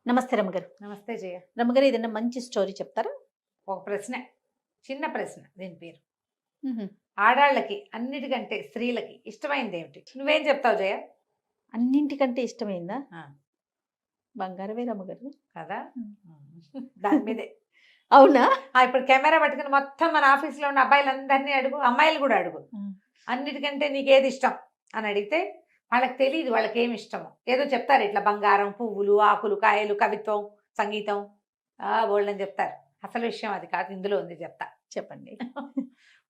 నమస్తే రమ్మగారు. నమస్తే జయ. రమ్మగారు ఏదైనా మంచి స్టోరీ చెప్తారా? ఒక ప్రశ్న, చిన్న ప్రశ్న. దీని పేరు హుహు. ఆడాళ్ళకి అన్నిటికంటే స్త్రీలకి ఇష్టమైంది ఏమిటి? నువ్వేం చెప్తావు జయ? అన్నింటికంటే ఇష్టమైందా? ఆ, బంగారమే రమ్మగారు. కదా. హ్మ్. దాని మీదే. అవునా? ఇప్పుడు కెమెరా పట్టుకుని మొత్తం మన ఆఫీస్లో ఉన్న అబ్బాయిలందరినీ అడుగు, అమ్మాయిలు కూడా అడుగు. హ్మ్. అన్నిటికంటే నీకేది ఇష్టం అని అడిగితే వాళ్ళకి తెలియదు వాళ్ళకి ఏమి ఇష్టమో. ఏదో చెప్తారు, ఇట్లా బంగారం, పువ్వులు, ఆకులు, కాయలు, కవిత్వం, సంగీతం, బోల్డని చెప్తారు. అసలు విషయం అది కాదు, ఇందులో ఉంది, చెప్తా. చెప్పండి.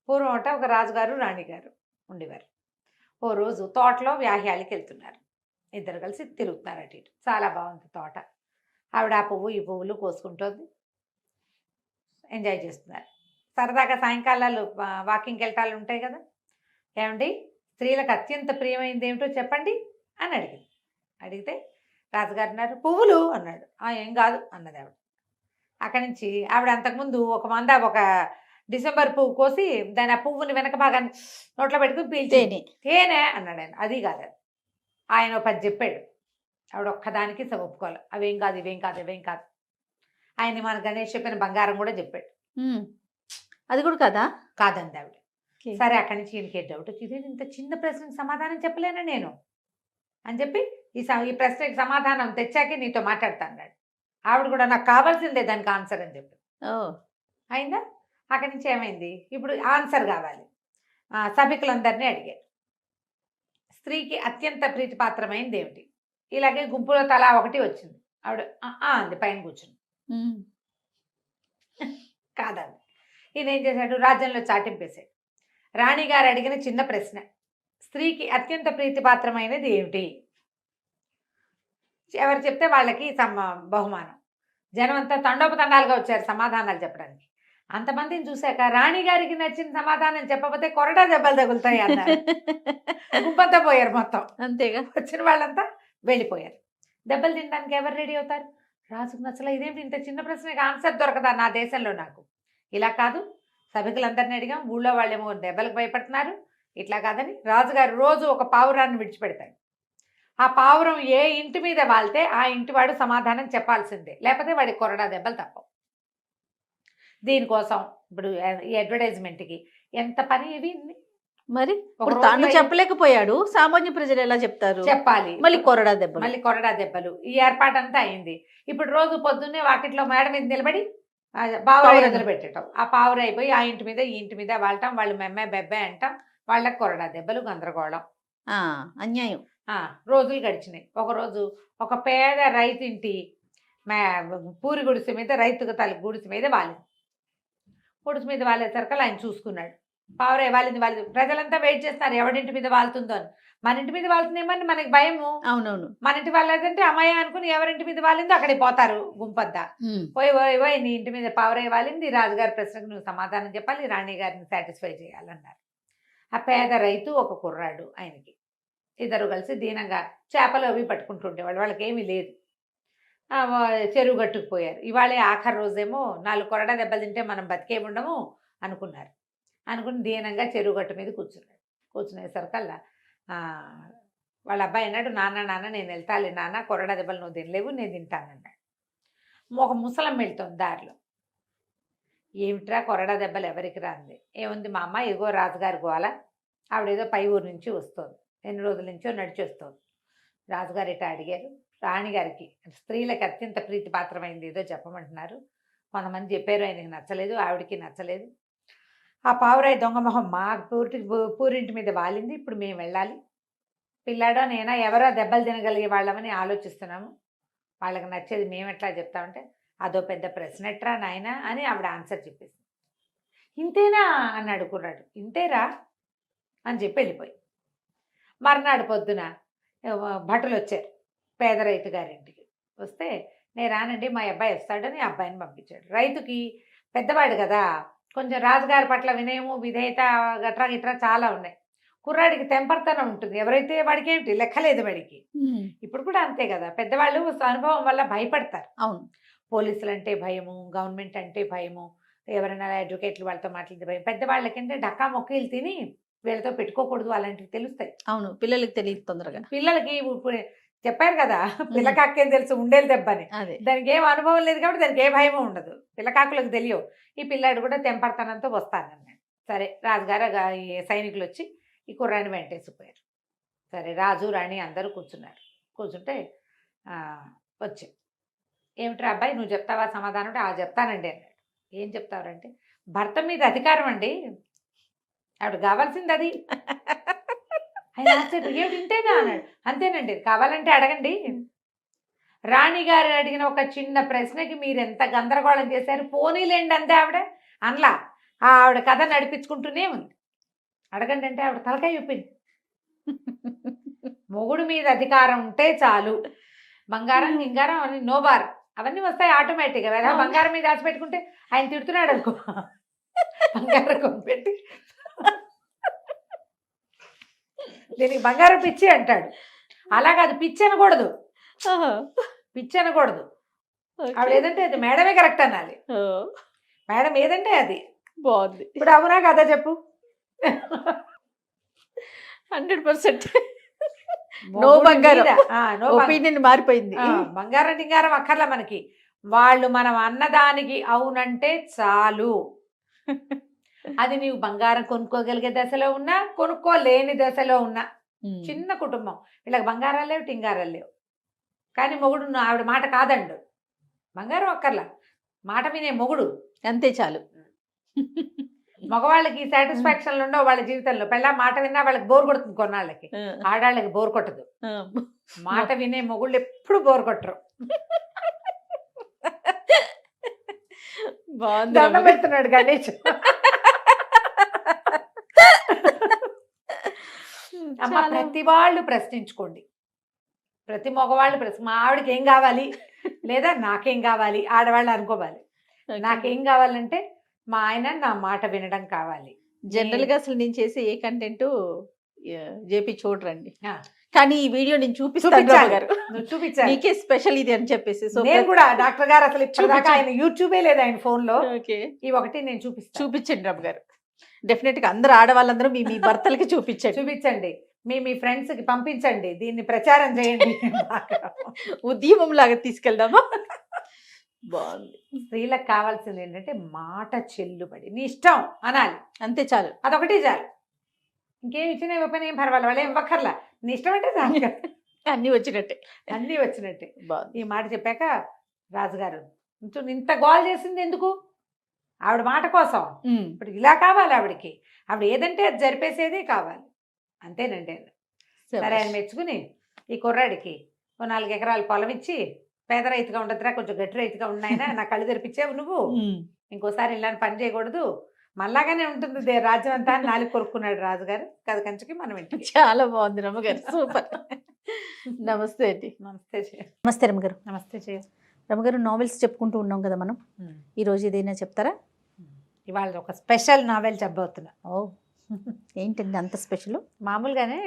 పూర్వం ఒక రాజుగారు రాణిగారు ఉండేవారు. ఓ రోజు తోటలో వ్యాహ్యాలకి వెళ్తున్నారు. ఇద్దరు కలిసి తిరుగుతున్నారు అటు ఇటు. చాలా బాగుంది తోట. ఆవిడ ఆ పువ్వు ఈ పువ్వులు కోసుకుంటుంది, ఎంజాయ్ చేస్తున్నారు. సరదాగా సాయంకాలాలు వాకింగ్కి వెళ్ళటాలు ఉంటాయి కదా. ఏమండి, స్త్రీలకు అత్యంత ప్రియమైనది ఏమిటో చెప్పండి అని అడిగింది. అడిగితే రాజుగారు అన్నారు, పువ్వులు అన్నాడు. ఏం కాదు అన్నది ఆవిడ. అక్కడి నుంచి ఆవిడ అంతకుముందు ఒక డిసెంబర్ పువ్వు కోసి దాని ఆ పువ్వుని వెనక భాగాన్ని నోట్లో పెట్టుకుని పీల్చి తేనె అన్నాడు ఆయన. అది కాదు, ఆయన 10 చెప్పాడు. ఆవిడ ఒక్కదానికి ఒప్పుకోవాలి. అవేం కాదు, ఇవేం కాదు, ఇవేం కాదు. ఆయన మన గణేష్ చెప్పిన బంగారం కూడా చెప్పాడు. అది కూడా కదా? కాదండి ఆవిడ. సరే, అక్కడి నుంచి ఈయనకి డౌట్ వచ్చింది, ఇంత చిన్న ప్రశ్నకి సమాధానం చెప్పలేనా నేను అని చెప్పి ఈ ప్రశ్నకి సమాధానం తెచ్చాకే నీతో మాట్లాడతా అన్నాడు. ఆవిడ కూడా నాకు కావాల్సిందే దానికి ఆన్సర్ అని చెప్పి. అయిందా? అక్కడి నుంచి ఏమైంది, ఇప్పుడు ఆన్సర్ కావాలి. సభికులందరినీ అడిగారు, స్త్రీకి అత్యంత ప్రీతిపాత్రమైనది ఏమిటి? ఇలాగే గుంపులో తలా ఒకటి వచ్చింది. ఆవిడ అంది పైన కూర్చుని. కాదండి. ఈయన ఏం చేశాడు, రాజ్యంలో చాటింపేశాడు. రాణిగారు అడిగిన చిన్న ప్రశ్న, స్త్రీకి అత్యంత ప్రీతిపాత్రమైనది ఏమిటి? ఎవరు చెప్తే వాళ్ళకి బహుమానం. జనం అంతా తండోపతండాలుగా వచ్చారు సమాధానాలు చెప్పడానికి. అంతమందిని చూశాక రాణిగారికి నచ్చిన సమాధానం చెప్పకపోతే కొరడా దెబ్బలు తగులుతాయి అన్నారు. గుంపంతా పోయారు మొత్తం. అంతేగా, వచ్చిన వాళ్ళంతా వెళ్ళిపోయారు. దెబ్బలు తినడానికి ఎవరు రెడీ అవుతారు? రాజుకు నచ్చల. ఇదేంటి ఇంత చిన్న ప్రశ్నకి ఆన్సర్ దొరకదా నా దేశంలో నాకు? ఇలా కాదు, సభికులందరినీ అడిగాం, ఊళ్ళో వాళ్ళేమో దెబ్బలకు భయపడుతున్నారు. ఇట్లా కాదని రాజుగారు రోజు ఒక పావురాన్ని విడిచిపెడతాడు. ఆ పావురం ఏ ఇంటి మీద వాళ్తే ఆ ఇంటి వాడు సమాధానం చెప్పాల్సిందే, లేకపోతే వాడి కొరడా దెబ్బలు తప్పవు. దీనికోసం ఇప్పుడు ఈ అడ్వర్టైజ్మెంట్కి ఎంత పని ఇవి. మరి తాను చెప్పలేకపోయాడు, సామాన్య ప్రజలు ఎలా చెప్తారు? చెప్పాలి. మళ్ళీ కొరడా దెబ్బలు ఈ ఏర్పాటంతా అయింది. ఇప్పుడు రోజు పొద్దున్నే వాకిట్లో మేడ మీద నిలబడి పావురాయి మొదలుపెట్టడం. ఆ పావురాయి అయిపోయి ఆ ఇంటి మీద ఈ ఇంటి మీద వాళ్తాం, వాళ్ళు మెమ్మే బెబ్బే అంటాం, వాళ్ళకి కొరడా దెబ్బలు, గందరగోళం, అన్యాయం. రోజులు గడిచినాయి. ఒకరోజు ఒక పేద రైతింటి పూరి గుడిసె మీద, రైతుకు తల గుడిసె మీద వాలింది. గుడిసె మీద వాలేసరికి ఆయన చూసుకున్నాడు, పావురాయి వాలింది. ప్రజలంతా వెయిట్ చేస్తారు ఎవరింటి మీద వాలుతుందో అని. మన ఇంటి మీద వాళ్తుందేమని మనకి భయము. అవునవును. మన ఇంటి వాళ్ళదంటే అమ్మాయి అనుకుని ఎవరింటి మీద వాలిందో అక్కడికి పోతారు గుంపద్దా. పోయి నీ ఇంటి మీద పావురాయి వాలింది, రాజుగారి ప్రశ్నకు నువ్వు సమాధానం చెప్పాలి, రాణి గారిని సాటిస్ఫై చేయాలన్నారు. ఆ పేద రైతు ఒక కుర్రాడు, ఆయనకి ఇద్దరు కలిసి దీనంగా చేపలు అవి పట్టుకుంటుండేవాళ్ళు. వాళ్ళకి ఏమీ లేదు. చెరువు గట్టుకుపోయారు. ఇవాళే ఆఖరి రోజేమో 4 కొరడా దెబ్బలు తింటే మనం బతికేముండము అనుకున్నారు. అనుకుని దీనంగా చెరువు గట్టు మీద కూర్చున్నాడు. కూర్చునేసరికల్లా వాళ్ళ అబ్బాయి అన్నాడు, నాన్న నేను వెళ్తాలే నాన్న, కొరడా దెబ్బలు నువ్వు తినలేవు, నేను తింటానన్నాడు. ఒక ముసలం వెళ్తుంది దారిలో. ఏమిట్రా కొరడా దెబ్బలు ఎవరికి రాంది? ఏముంది మా అమ్మ, ఇగో రాజుగారి గోల, ఆవిడేదో పై ఊరు నుంచి వస్తుంది, ఎన్ని రోజుల నుంచో నడిచి వస్తుంది. రాజుగారు ఇట్లా అడిగారు, రాణిగారికి స్త్రీలకు అత్యంత ప్రీతిపాత్రమైంది ఏదో చెప్పమంటున్నారు. కొంతమంది చెప్పారు, ఆయనకి నచ్చలేదు, ఆవిడికి నచ్చలేదు. ఆ పావురాయి దొంగమొహం మా పూరింటి మీద వాలింది, ఇప్పుడు మేము వెళ్ళాలి. పిల్లాడో నేనా ఎవరో దెబ్బలు తినగలిగే వాళ్ళమని ఆలోచిస్తున్నాము, వాళ్ళకి నచ్చేది మేము ఎట్లా చెప్తామంటే, అదో పెద్ద ప్రశ్న ఎట్రా నాయన అని ఆవిడ ఆన్సర్ చెప్పేసి. ఇంతేనా అని అడుగున్నాడు. ఇంతేరా అని చెప్పి వెళ్ళిపోయి. మర్నాడు పొద్దున భటులు వచ్చారు పేద రైతు గారింటికి. వస్తే నేను రానండి, మా అబ్బాయి వస్తాడని అబ్బాయిని పంపించాడు. రైతుకి పెద్దవాడు కదా, కొంచెం రాజుగారి పట్ల వినయము, విధేయత గట్రా చాలా ఉన్నాయి. కుర్రాడికి తెంపర్తనం ఉంటుంది. ఎవరైతే వాడికి ఏమిటి లెక్కలేదు వాడికి. ఇప్పుడు కూడా అంతే కదా, పెద్దవాళ్ళు అనుభవం వల్ల భయపడతారు. అవును, పోలీసులు అంటే భయము, గవర్నమెంట్ అంటే భయము, ఎవరైనా అడ్వకేట్లు వాళ్ళతో మాట్లాడితే భయం. పెద్దవాళ్ళకంటే డక్కా మొక్కీలు తిని వీళ్ళతో పెట్టుకోకూడదు అలాంటివి తెలుస్తాయి. అవును, పిల్లలకి తెలియదు తొందరగా. పిల్లలకి ఇప్పుడు చెప్పారు కదా పిల్లకాకేం తెలుసు ఉండేది దెబ్బని. అదే దానికి ఏం అనుభవం లేదు కాబట్టి దానికి ఏ భయమూ ఉండదు. పిల్లకాకులకు తెలియవు. ఈ పిల్లాడు కూడా తెంపడతనంతో వస్తానన్నాడు. సరే రాజుగారు ఈ సైనికులు వచ్చి ఈ కుర్రాన్ని వెంటేసిపోయారు. సరే రాజు రాణి అందరూ కూర్చున్నారు. కూర్చుంటే వచ్చి ఏమిట్రా అబ్బాయి నువ్వు చెప్తావా సమాధానం అంటే చెప్తానండి అన్నాడు. ఏం చెప్తావంటే భర్త మీద అధికారం అండి, ఆవిడ కావాల్సింది అది. ఆయన ఆశ్చర్యం ఏమిటి ఇంతేనా అన్నాడు. అంతేనండి కావాలంటే అడగండి. రాణిగారు అడిగిన ఒక చిన్న ప్రశ్నకి మీరు ఎంత గందరగోళం చేశారు. పోనీలేండి అంతే ఆవిడ అనలా. ఆవిడ కథ నడిపించుకుంటూనే ఉంది. అడగండి అంటే ఆవిడ తలకాయ చెప్పింది. మొగుడు మీద అధికారం ఉంటే చాలు, బంగారం గింగారం అని నోబార్ అవన్నీ వస్తాయి ఆటోమేటిక్గా. వేళ బంగారం మీద ఆశ పెట్టుకుంటే ఆయన తిడుతున్నాడు అనుకో, బంగారం కొనిపెట్టి దీనికి బంగారం పిచ్చి అంటాడు. అలా కాదు, పిచ్చి అనకూడదు, పిచ్చి అనకూడదు. ఆవిడ ఏదంటే అది మేడమే కరెక్ట్ అనాలి. మేడం ఏదంటే అది బాగుంది. ఇప్పుడు అవునా కదా చెప్పు. 100% నో బంగారం ఒపీనియన్ మారిపోయింది. బంగారం టింగారం అక్కర్లా మనకి. వాళ్ళు మనం అన్నదానికి అవునంటే చాలు. అది నీవు బంగారం కొనుక్కోగలిగే దశలో ఉన్నా కొనుక్కోలేని దశలో ఉన్నా, చిన్న కుటుంబం వీళ్ళకి బంగారాలు లేవు టింగారాలు లేవు, కానీ మొగుడు ఆవిడ మాట కాదండు. బంగారం అక్కర్లా, మాట వినే మొగుడు అంతే చాలు. మగవాళ్ళకి సాటిస్ఫాక్షన్లు ఉండవు వాళ్ళ జీవితంలో. పెళ్ళ మాట విన్నా వాళ్ళకి బోర్ కొడుతుంది కొన్నాళ్ళకి, ఆడాళ్ళకి బోర్ కొట్టదు. మాట వినే మొగుళ్ళు ఎప్పుడు బోర్ కొట్టరు. దండం పెడుతున్నాడు గణేష్. అమ్మ ప్రతి వాళ్ళు ప్రశ్నించుకోండి, ప్రతి మగవాళ్ళు మా ఆవిడకి ఏం కావాలి లేదా నాకేం కావాలి ఆడవాళ్ళు అనుకోవాలి. నాకేం కావాలంటే మా ఆయన నా మాట వినడం కావాలి. జనరల్ గా అసలు నేను చేసే ఏ కంటెంట్ జేపీ చూడరండి, కానీ ఈ వీడియో నేను చూపిస్తాను గారు. నువ్వు చూపించాలి, నీకే స్పెషల్ ఇది అని చెప్పేసి. సో నేను కూడా డాక్టర్ గారు అసలు ఇప్పటిదాకా ఆయన యూట్యూబే లేదు ఆయన ఫోన్ లో. ఈ ఒకటి నేను చూపించండి రామ్ గారు. డెఫినెట్ గా అందరు ఆడవాళ్ళందరూ మీ మీ భర్తలకి చూపించండి, మీ ఫ్రెండ్స్ కి పంపించండి, దీన్ని ప్రచారం చేయండి. ఉద్యమం లాగా తీసుకెళ్దామా? బాగుంది. స్త్రీలకు కావాల్సింది ఏంటంటే మాట చెల్లుబడి, నీ ఇష్టం అనాలి, అంతే చాలు. అదొకటి చాలు. ఇంకేం ఇచ్చిన పని ఏం పర్వాలేదు, వాళ్ళు ఏం ఇవ్వక్కర్లా, నీ ఇష్టం అంటే చాలు. అన్నీ వచ్చినట్టే, అన్నీ వచ్చినట్టే. ఈ మాట చెప్పాక రాజుగారు ఇంత గోల్ చేసింది ఎందుకు? ఆవిడ మాట కోసం. ఇప్పుడు ఇలా కావాలి ఆవిడకి, ఆవిడ ఏదంటే అది జరిపేసేదే కావాలి, అంతేనండి. సరే ఆయన మెచ్చుకుని ఈ కుర్రాడికి 4 ఎకరాలు పొలం ఇచ్చి, పేద రైతుగా ఉండదురా కొంచెం గట్టి రైతుగా ఉన్నాయినా, నా కళ్ళు తెరిపించావు నువ్వు, ఇంకోసారి ఇలాంటి పని చేయకూడదు, మళ్ళాగానే ఉంటుంది రాజ్యం అంతా అని 4 కొరుక్కున్నాడు రాజుగారు. కథ కంచుకి మనం ఇంటికి. చాలా బాగుంది రమ్మగారు, సూపర్. నమస్తే అండి. నమస్తే రమ్మగారు. నమస్తే చేయ. రమ్మగారు, నావెల్స్ చెప్పుకుంటూ ఉన్నాం కదా మనం, ఈరోజు ఏదైనా చెప్తారా? ఇవాళ ఒక స్పెషల్ నావెల్ చెప్పబోతున్నా. ఓ ఏంటండి అంత స్పెషల్? మామూలుగానే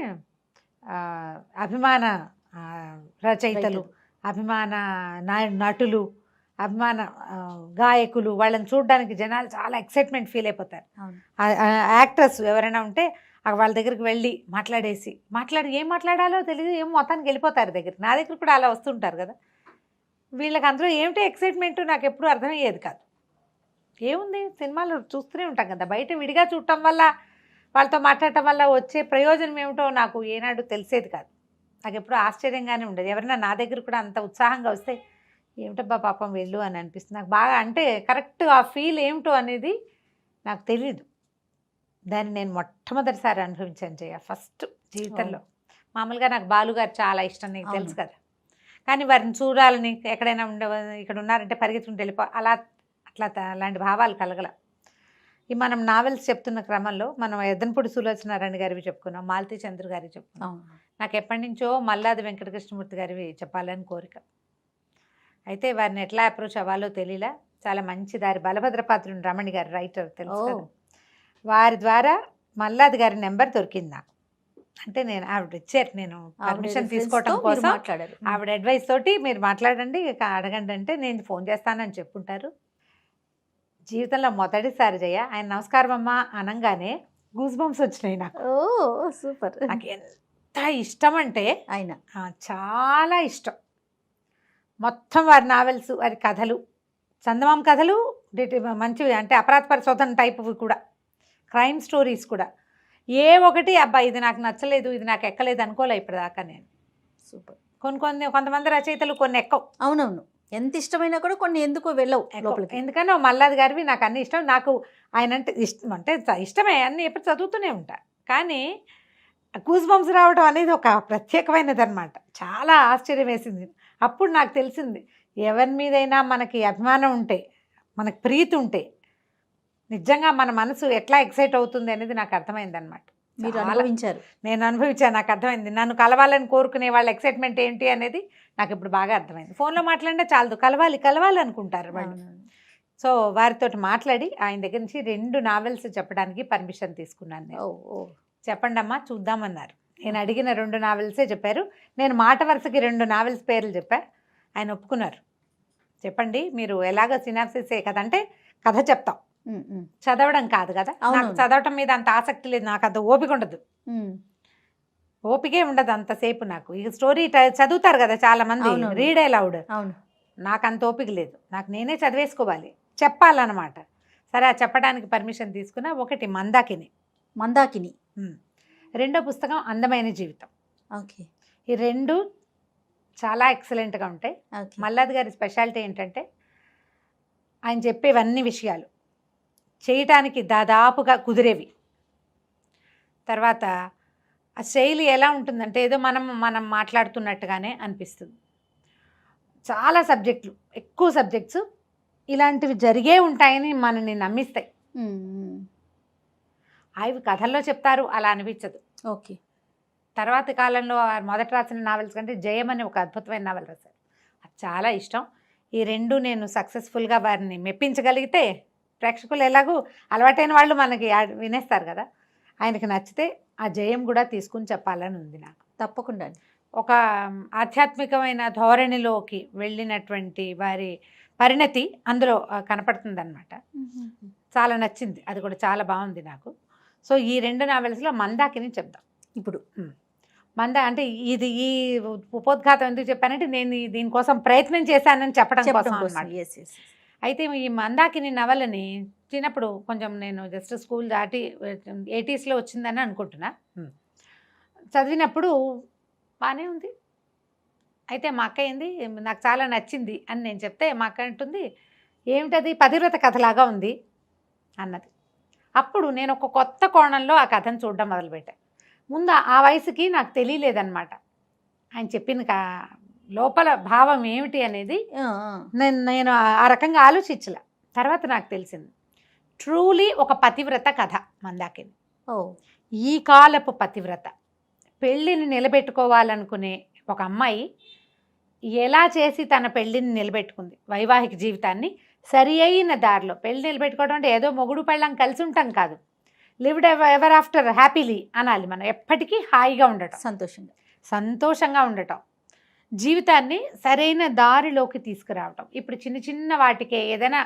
అభిమాన రచయితలు, అభిమాన నటులు, అభిమాన గాయకులు, వాళ్ళని చూడడానికి జనాలు చాలా ఎక్సైట్మెంట్ ఫీల్ అయిపోతారు. యాక్టర్స్ ఎవరైనా ఉంటే వాళ్ళ దగ్గరికి వెళ్ళి ఏం మాట్లాడాలో తెలియదు, ఏం మొత్తానికి వెళ్ళిపోతారు దగ్గరికి. నా దగ్గర కూడా అలా వస్తుంటారు కదా. వీళ్ళకి అందరూ ఏమిటో ఎక్సైట్మెంట్ నాకు ఎప్పుడు అర్థమయ్యేది కాదు. ఏముంది, సినిమాలు చూస్తూనే ఉంటాం కదా, బయట విడిగా చూడటం వల్ల వాళ్ళతో మాట్లాడటం వల్ల వచ్చే ప్రయోజనం ఏమిటో నాకు ఏనాడు తెలిసేది కాదు. నాకు ఎప్పుడు ఆశ్చర్యంగానే ఉండేది. ఎవరైనా నా దగ్గర కూడా అంత ఉత్సాహంగా వస్తే ఏమిటబ్బా పాపం వెళ్ళు అని అనిపిస్తుంది నాకు బాగా. అంటే కరెక్ట్ ఆ ఫీల్ ఏమిటో అనేది నాకు తెలియదు. దాన్ని నేను మొట్టమొదటిసారి అనుభవించాను జయ, ఫస్ట్ జీవితంలో. మామూలుగా నాకు బాలుగారు చాలా ఇష్టం, నీకు తెలుసు కదా, కానీ వారిని చూడాలని ఎక్కడైనా ఇక్కడ ఉన్నారంటే పరిగెత్తుకుంటూ వెళ్ళిపో అలాంటి భావాలు కలగల. ఈ మనం నావెల్స్ చెప్తున్న క్రమంలో మనం ఎద్దనపూడి సులోచనారాయణ గారివి చెప్పుకున్నాం, మాలతీ చంద్ర గారివి చెప్పుకున్నాం. నాకు ఎప్పటి నుంచో మల్లాది వెంకటకృష్ణమూర్తి గారివి చెప్పాలని కోరిక. అయితే వారిని ఎట్లా అప్రోచ్ అవ్వాలో తెలియలా. చాలా మంచి దారి బలభద్రపాత్రుని రమణి గారు రైటర్ తెలుసు కదా, వారి ద్వారా మల్లాది గారి నెంబర్ దొరికింది నాకు. అంటే నేను ఆవిడ ఇచ్చారు, నేను పర్మిషన్ తీసుకోవటం కోసం ఆవిడ అడ్వైస్ తోటి మీరు మాట్లాడండి అడగండి అంటే నేను ఫోన్ చేస్తానని చెప్పుంటారు. జీవితంలో మొదటిసారి జయ ఆయన నమస్కారం అమ్మా అనగానే గూస్ బంప్స్ వచ్చినాయి నాకు. సూపర్. నాకు ఎంత ఇష్టం అంటే ఆయన చాలా ఇష్టం. మొత్తం వారి నావెల్స్, వారి కథలు, చందమామ కథలు మంచివి, అంటే అపరాధ పరిశోధన టైప్వి కూడా, క్రైమ్ స్టోరీస్ కూడా. ఏ ఒకటి అబ్బా ఇది నాకు నచ్చలేదు, ఇది నాకు ఎక్కలేదు అనుకోలే ఇప్పటిదాకా నేను. సూపర్. కొంతమంది రచయితలు కొన్ని ఎక్కవు. అవునవును, ఎంత ఇష్టమైనా కూడా కొన్ని ఎందుకు వెళ్ళవు లోపలికి. ఎందుకనో మల్లాది గారివి నాకు అన్ని ఇష్టం. నాకు ఆయన అంటే ఇష్టం, అంటే ఇష్టమే, అన్ని ఎప్పుడు చదువుతూనే ఉంటా. కానీ గూస్ బంప్స్ రావడం అనేది ఒక ప్రత్యేకమైనది అనమాట. చాలా ఆశ్చర్యం వేసింది. అప్పుడు నాకు తెలిసింది, ఎవరి మీదైనా మనకి అభిమానం ఉంటే, మనకు ప్రీతి ఉంటే, నిజంగా మన మనసు ఎట్లా ఎక్సైట్ అవుతుంది అనేది నాకు అర్థమైంది అనమాట. మీరు అనుభవించారు. నేను అనుభవించాను, నాకు అర్థమైంది. నన్ను కలవాలని కోరుకునే వాళ్ళ ఎక్సైట్మెంట్ ఏంటి అనేది నాకు ఇప్పుడు బాగా అర్థమైంది. ఫోన్లో మాట్లాడినా చాలదు, కలవాలి అనుకుంటారు వాళ్ళు. సో వారితో మాట్లాడి ఆయన దగ్గర నుంచి 2 నావెల్స్ చెప్పడానికి పర్మిషన్ తీసుకున్నాను నేను. చెప్పండి అమ్మా చూద్దామన్నారు. నేను అడిగిన 2 నావెల్సే చెప్పారు. నేను మాట వరుసకి 2 నావెల్స్ పేర్లు చెప్పా, ఆయన ఒప్పుకున్నారు. చెప్పండి, మీరు ఎలాగో సినాప్సిసే కదా, అంటే కథ చెప్తాం, చదవడం కాదు కదా. నాకు చదవటం మీద అంత ఆసక్తి లేదు, నాకు అంత ఓపిక ఉండదు, ఓపికే ఉండదు అంతసేపు నాకు. ఈ స్టోరీ చదువుతారు కదా చాలా మంది, రీడ్ అలౌడ్, నాకు అంత ఓపిక లేదు, నాకు నేనే చదివేసుకోవాలి, చెప్పాలన్నమాట. సరే ఆ చెప్పడానికి పర్మిషన్ తీసుకున్నా. ఒకటి మందాకిని, రెండో పుస్తకం అందమైన జీవితం. ఓకే, ఈ 2 చాలా ఎక్సలెంట్గా ఉంటాయి. మల్లాది గారి స్పెషాలిటీ ఏంటంటే ఆయన చెప్పేవన్నీ విషయాలు చేయటానికి దాదాపుగా కుదిరేవి. తర్వాత ఆ శైలి ఎలా ఉంటుందంటే ఏదో మనం మాట్లాడుతున్నట్టుగానే అనిపిస్తుంది. చాలా సబ్జెక్టులు, ఎక్కువ సబ్జెక్ట్స్ ఇలాంటివి జరిగే ఉంటాయని మనల్ని నమ్మిస్తాయి. అవి కథల్లో చెప్తారు, అలా అనిపించదు. ఓకే. తర్వాత కాలంలో మొదట రాసిన నావెల్స్ కంటే జయం అని ఒక అద్భుతమైన నావెల్ రాశారు, అది చాలా ఇష్టం. ఈ 2 నేను సక్సెస్ఫుల్గా వారిని మెప్పించగలిగితే, ప్రేక్షకులు ఎలాగూ అలవాటైన వాళ్ళు మనకి వినేస్తారు కదా, ఆయనకి నచ్చితే ఆ జయం కూడా తీసుకుని చెప్పాలని ఉంది నాకు. తప్పకుండా. ఒక ఆధ్యాత్మికమైన ధోరణిలోకి వెళ్ళినటువంటి వారి పరిణతి అందులో కనపడుతుంది అనమాట. చాలా నచ్చింది, అది కూడా చాలా బాగుంది నాకు. సో ఈ 2 నావెల్స్లో మందాకిని చెప్దాం ఇప్పుడు. అంటే ఇది ఈ ఉపోద్ఘాతం ఎందుకు చెప్పానంటే నేను దీనికోసం ప్రయత్నం చేశానని చెప్పడం కోసం అన్నమాట. అయితే ఈ మందాకిని నవలని చిన్నప్పుడు కొంచెం నేను జస్ట్ స్కూల్ దాటి 80sలో వచ్చిందని అనుకుంటున్నా. చదివినప్పుడు బాగానే ఉంది. అయితే మా అక్క ఏంది నాకు చాలా నచ్చింది అని నేను చెప్తే, మా అక్క అంటుంది ఏమిటది, పతివ్రత కథలాగా ఉంది అన్నది. అప్పుడు నేను ఒక కొత్త కోణంలో ఆ కథను చూడడం మొదలుపెట్టాను. ముందు ఆ వయసుకి నాకు తెలియలేదన్నమాట ఆయన చెప్పిన లోపల భావం ఏమిటి అనేది. నేను ఆ రకంగా ఆలోచించలే. తర్వాత నాకు తెలిసింది, ట్రూలీ ఒక పతివ్రత కథ మందాకిని. ఈ కాలపు పతివ్రత, పెళ్ళిని నిలబెట్టుకోవాలనుకునే ఒక అమ్మాయి ఎలా చేసి తన పెళ్ళిని నిలబెట్టుకుంది, వైవాహిక జీవితాన్ని సరి అయిన దారిలో. పెళ్ళి నిలబెట్టుకోవడం అంటే ఏదో మొగుడు పెళ్ళం కలిసి ఉంటాం కాదు, లివ్డ్ ఎవర్ ఆఫ్టర్ హ్యాపీలీ అనాలి. మనం ఎప్పటికీ హాయిగా ఉండటం, సంతోషంగా ఉండటం, జీవితాన్ని సరైన దారిలోకి తీసుకురావటం. ఇప్పుడు చిన్న వాటికే ఏదైనా,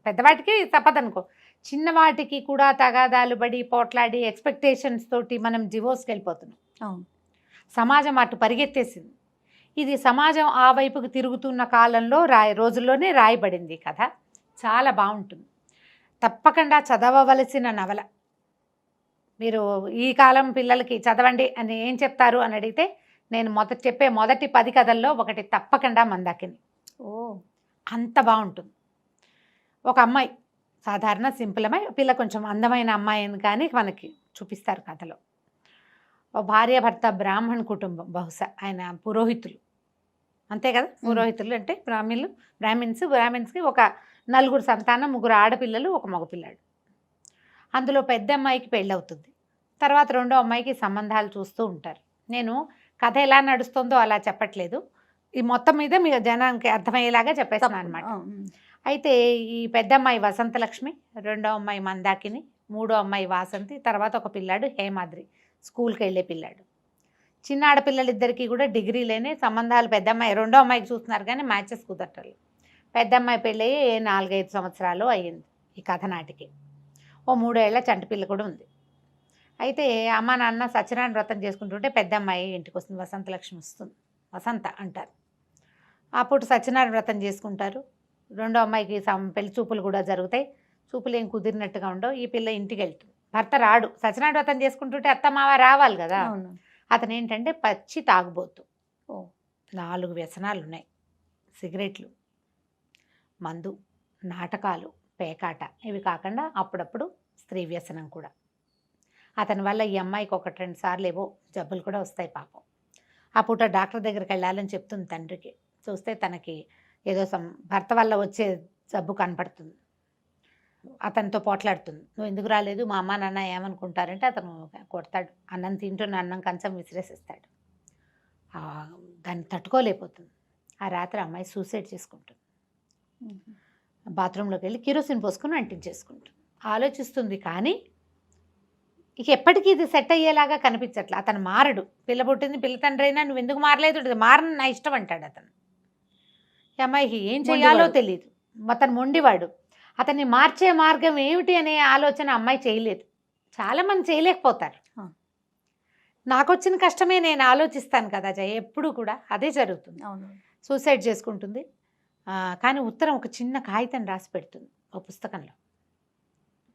పెద్దవాటికి తప్పదనుకో, చిన్న వాటికి కూడా తగాదాలు పడి పోట్లాడి ఎక్స్పెక్టేషన్స్ తోటి మనం డివోర్స్కి వెళ్ళిపోతున్నాం. సమాజం అటు పరిగెత్తేసింది. ఇది సమాజం ఆ వైపుకి తిరుగుతున్న కాలంలో రోజుల్లోనే రాయబడింది కథ. చాలా బాగుంటుంది, తప్పకుండా చదవవలసిన నవల. మీరు ఈ కాలం పిల్లలకి చదవండి అని ఏం చెప్తారు అని అడిగితే, నేను చెప్పే మొదటి 10 కథల్లో ఒకటి తప్పకుండా మందాకిని. అంత బాగుంటుంది. ఒక అమ్మాయి, సాధారణ సింపుల్ అమ్మాయి, పిల్ల కొంచెం అందమైన అమ్మాయి అని కానీ మనకి చూపిస్తారు కథలో. ఓ భార్య భర్త బ్రాహ్మణ కుటుంబం, బహుశా ఆయన పురోహితులు, అంతే కదా. పురోహితులు అంటే బ్రాహ్మిన్స్కి ఒక 4 సంతానం, 3 ఆడపిల్లలు, 1 మగపిల్లాడు. అందులో పెద్ద అమ్మాయికి పెళ్ళవుతుంది. తర్వాత 2వ అమ్మాయికి సంబంధాలు చూస్తూ ఉంటారు. నేను కథ ఎలా నడుస్తుందో అలా చెప్పట్లేదు, ఈ మొత్తం మీద మీ జనానికి అర్థమయ్యేలాగా చెప్పేస్తాను అనమాట. అయితే ఈ పెద్ద అమ్మాయి వసంతలక్ష్మి, 2వ అమ్మాయి మందాకిని, 3వ అమ్మాయి వాసంతి, తర్వాత ఒక పిల్లాడు హేమాద్రి, స్కూల్కి వెళ్ళే పిల్లాడు. చిన్న ఆడపిల్లలిద్దరికీ కూడా డిగ్రీలేనే సంబంధాలు. పెద్ద అమ్మాయి 2వ అమ్మాయికి చూస్తున్నారు కానీ మ్యాచెస్ కుదరటలేదు. పెద్ద అమ్మాయి పెళ్ళి 4-5 సంవత్సరాలు అయ్యింది ఈ కథ నాటికి. ఓ 3 ఏళ్ల చంటిపిల్ల కూడా ఉంది. అయితే అమ్మ నాన్న సత్యనారాయణ వ్రతం చేసుకుంటుంటే పెద్ద అమ్మాయి ఇంటికి వస్తుంది, వసంతలక్ష్మి వస్తుంది, వసంత అంటారు. అప్పుడు సత్యనారాయణ వ్రతం చేసుకుంటారు. రెండో అమ్మాయికి పెళ్లి చూపులు కూడా జరుగుతాయి. చూపులు ఏం కుదిరినట్టుగా ఉండవు. ఈ పిల్ల ఇంటికి వెళ్తుంది, భర్త రాడు. సత్యనారాయణ వ్రతం చేసుకుంటుంటే అత్త మావ రావాలి కదా. అవును. అతను ఏంటంటే పచ్చి తాగుబోతు. ఓ. 4 వ్యసనాలు ఉన్నాయి: సిగరెట్లు, మందు, నాటకాలు, పేకాట. ఇవి కాకుండా అప్పుడప్పుడు స్త్రీ వ్యసనం కూడా. అతని వల్ల ఈ అమ్మాయికి 1-2 సార్లు ఏవో జబ్బులు కూడా వస్తాయి పాపం. ఆ పూట డాక్టర్ దగ్గరికి వెళ్ళాలని చెప్తుంది తండ్రికి. చూస్తే తనకి ఏదో భర్త వల్ల వచ్చే జబ్బు కనపడుతుంది. అతనితో పోట్లాడుతుంది, నువ్వు ఎందుకు రాలేదు, మా అమ్మ నాన్న ఏమనుకుంటారంటే అతను కొడతాడు. అన్నం తింటున్న అన్నం కంచం విసిరేసిస్తాడు. దాన్ని తట్టుకోలేకపోతుంది. ఆ రాత్రి అమ్మాయి సూసైడ్ చేసుకుంటుంది. బాత్రూంలోకి వెళ్ళి కిరోసిన్ పోసుకుని అంటించేసుకుంటుంది. ఆలోచిస్తుంది కానీ ఇక ఎప్పటికీ ఇది సెట్ అయ్యేలాగా కనిపించట్లే. అతను మారడు. పిల్ల పుట్టింది, పిల్ల తండ్రి అయినా నువ్వు ఎందుకు మారలేదు, మారని నా ఇష్టం అంటాడు అతను. ఈ అమ్మాయికి ఏం చేయాలో తెలియదు. అతను మొండివాడు. అతన్ని మార్చే మార్గం ఏమిటి అనే ఆలోచన అమ్మాయి చేయలేదు. చాలామంది చేయలేకపోతారు. నాకు వచ్చిన కష్టమే నేను ఆలోచిస్తాను కదా జయ, ఎప్పుడు కూడా అదే జరుగుతుంది. అవును. సూసైడ్ చేసుకుంటుంది. కానీ ఉత్తరం ఒక చిన్న కాగితం రాసి పెడుతుంది ఒక పుస్తకంలో.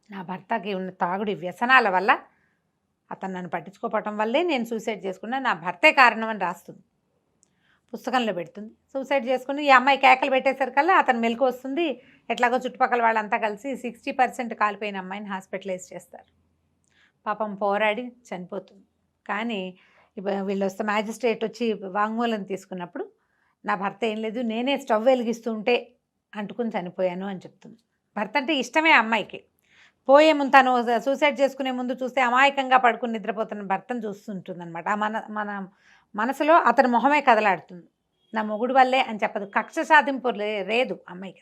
నా భర్తకి ఉన్న తాగుడి వ్యసనాల వల్ల, అతను నన్ను పట్టించుకోవటం వల్లే నేను సూసైడ్ చేసుకున్నా, నా భర్తే కారణం అని రాస్తుంది. పుస్తకంలో పెడుతుంది. సూసైడ్ చేసుకుని ఈ అమ్మాయి కేకలు పెట్టేసరికల్లా అతను మెలకు వస్తుంది. ఎట్లాగో చుట్టుపక్కల వాళ్ళంతా కలిసి 60% కాలిపోయిన అమ్మాయిని హాస్పిటలైజ్ చేస్తారు. పాపం పోరాడి చనిపోతుంది. కానీ వీళ్ళు వస్తే మ్యాజిస్ట్రేట్ వచ్చి వాంగ్మూలం తీసుకున్నప్పుడు నా భర్త ఏం లేదు, నేనే స్టవ్ వెలిగిస్తూ ఉంటే అంటుకుని చనిపోయాను అని చెప్తుంది. భర్త అంటే ఇష్టమే అమ్మాయికి. పోయే ముందు తను సూసైడ్ చేసుకునే ముందు చూస్తే అమాయకంగా పడుకుని నిద్రపోతున్న భర్తను చూస్తుంటుంది అనమాట. మన మనసులో అతని మొహమే కదలాడుతుంది. నా మొగుడు వల్లే అని చెప్పదు. కక్ష సాధింపు లేదు అమ్మాయికి.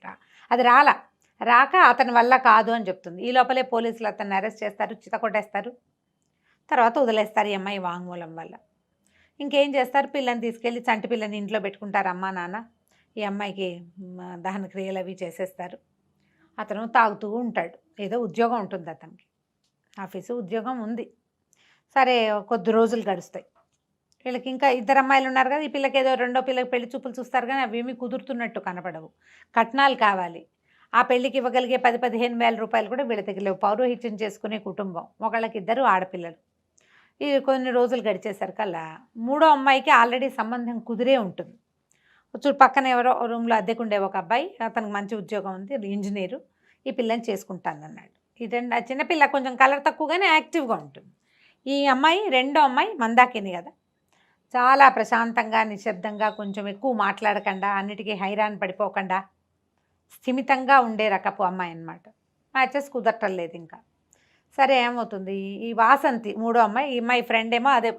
అది రాక అతని వల్ల కాదు అని చెప్తుంది. ఈ లోపలే పోలీసులు అతన్ని అరెస్ట్ చేస్తారు, చితకొట్టేస్తారు. తర్వాత వదిలేస్తారు ఈ అమ్మాయి వాంగ్మూలం వల్ల. ఇంకేం చేస్తారు, పిల్లని తీసుకెళ్ళి చంటి పిల్లని ఇంట్లో పెట్టుకుంటారు అమ్మా నాన్న. ఈ అమ్మాయికి దహన క్రియలు అవి చేసేస్తారు. అతను తాగుతూ ఉంటాడు. ఏదో ఉద్యోగం ఉంటుంది అతనికి, ఆఫీసు ఉద్యోగం ఉంది. సరే కొద్ది రోజులు గడుస్తాయి. వీళ్ళకి ఇంకా 2 అమ్మాయిలు ఉన్నారు కదా. ఈ పిల్లకి ఏదో రెండో పిల్లకి పెళ్లి చూపులు చూస్తారు కానీ అవి ఏమీ కుదురుతున్నట్టు కనపడవు. కట్నాలు కావాలి. ఆ పెళ్లికి ఇవ్వగలిగే 10-15 వేల రూపాయలు కూడా వీళ్ళ దగ్గర లేవు. పౌరోహిత్యం చేసుకునే కుటుంబం. ఒకళ్ళకి 2 ఆడపిల్లలు. ఈ కొన్ని రోజులు గడిచేసరికల్లా 3వ అమ్మాయికి ఆల్రెడీ సంబంధం కుదిరే ఉంటుంది. పక్కన ఎవరో రూమ్లో అద్దెకుండే ఒక అబ్బాయి, అతనికి మంచి ఉద్యోగం ఉంది, ఇంజనీరు. ఈ పిల్లని చేసుకుంటానన్నాడు. ఆ చిన్నపిల్ల కొంచెం కలర్ తక్కువగానే యాక్టివ్గా ఉంటుంది. ఈ అమ్మాయి 2వ అమ్మాయి మందాకిని కదా, చాలా ప్రశాంతంగా నిశ్శబ్దంగా, కొంచెం ఎక్కువ మాట్లాడకుండా, అన్నిటికీ హైరాన్ పడిపోకుండా స్థిమితంగా ఉండే రకపు అమ్మాయి అన్నమాట. మ్యాచెస్ కుదరటం లేదు ఇంకా. సరే ఏమవుతుంది, ఈ వాసంతి 3వ అమ్మాయి, ఈ అమ్మాయి ఫ్రెండ్ ఏమో అదే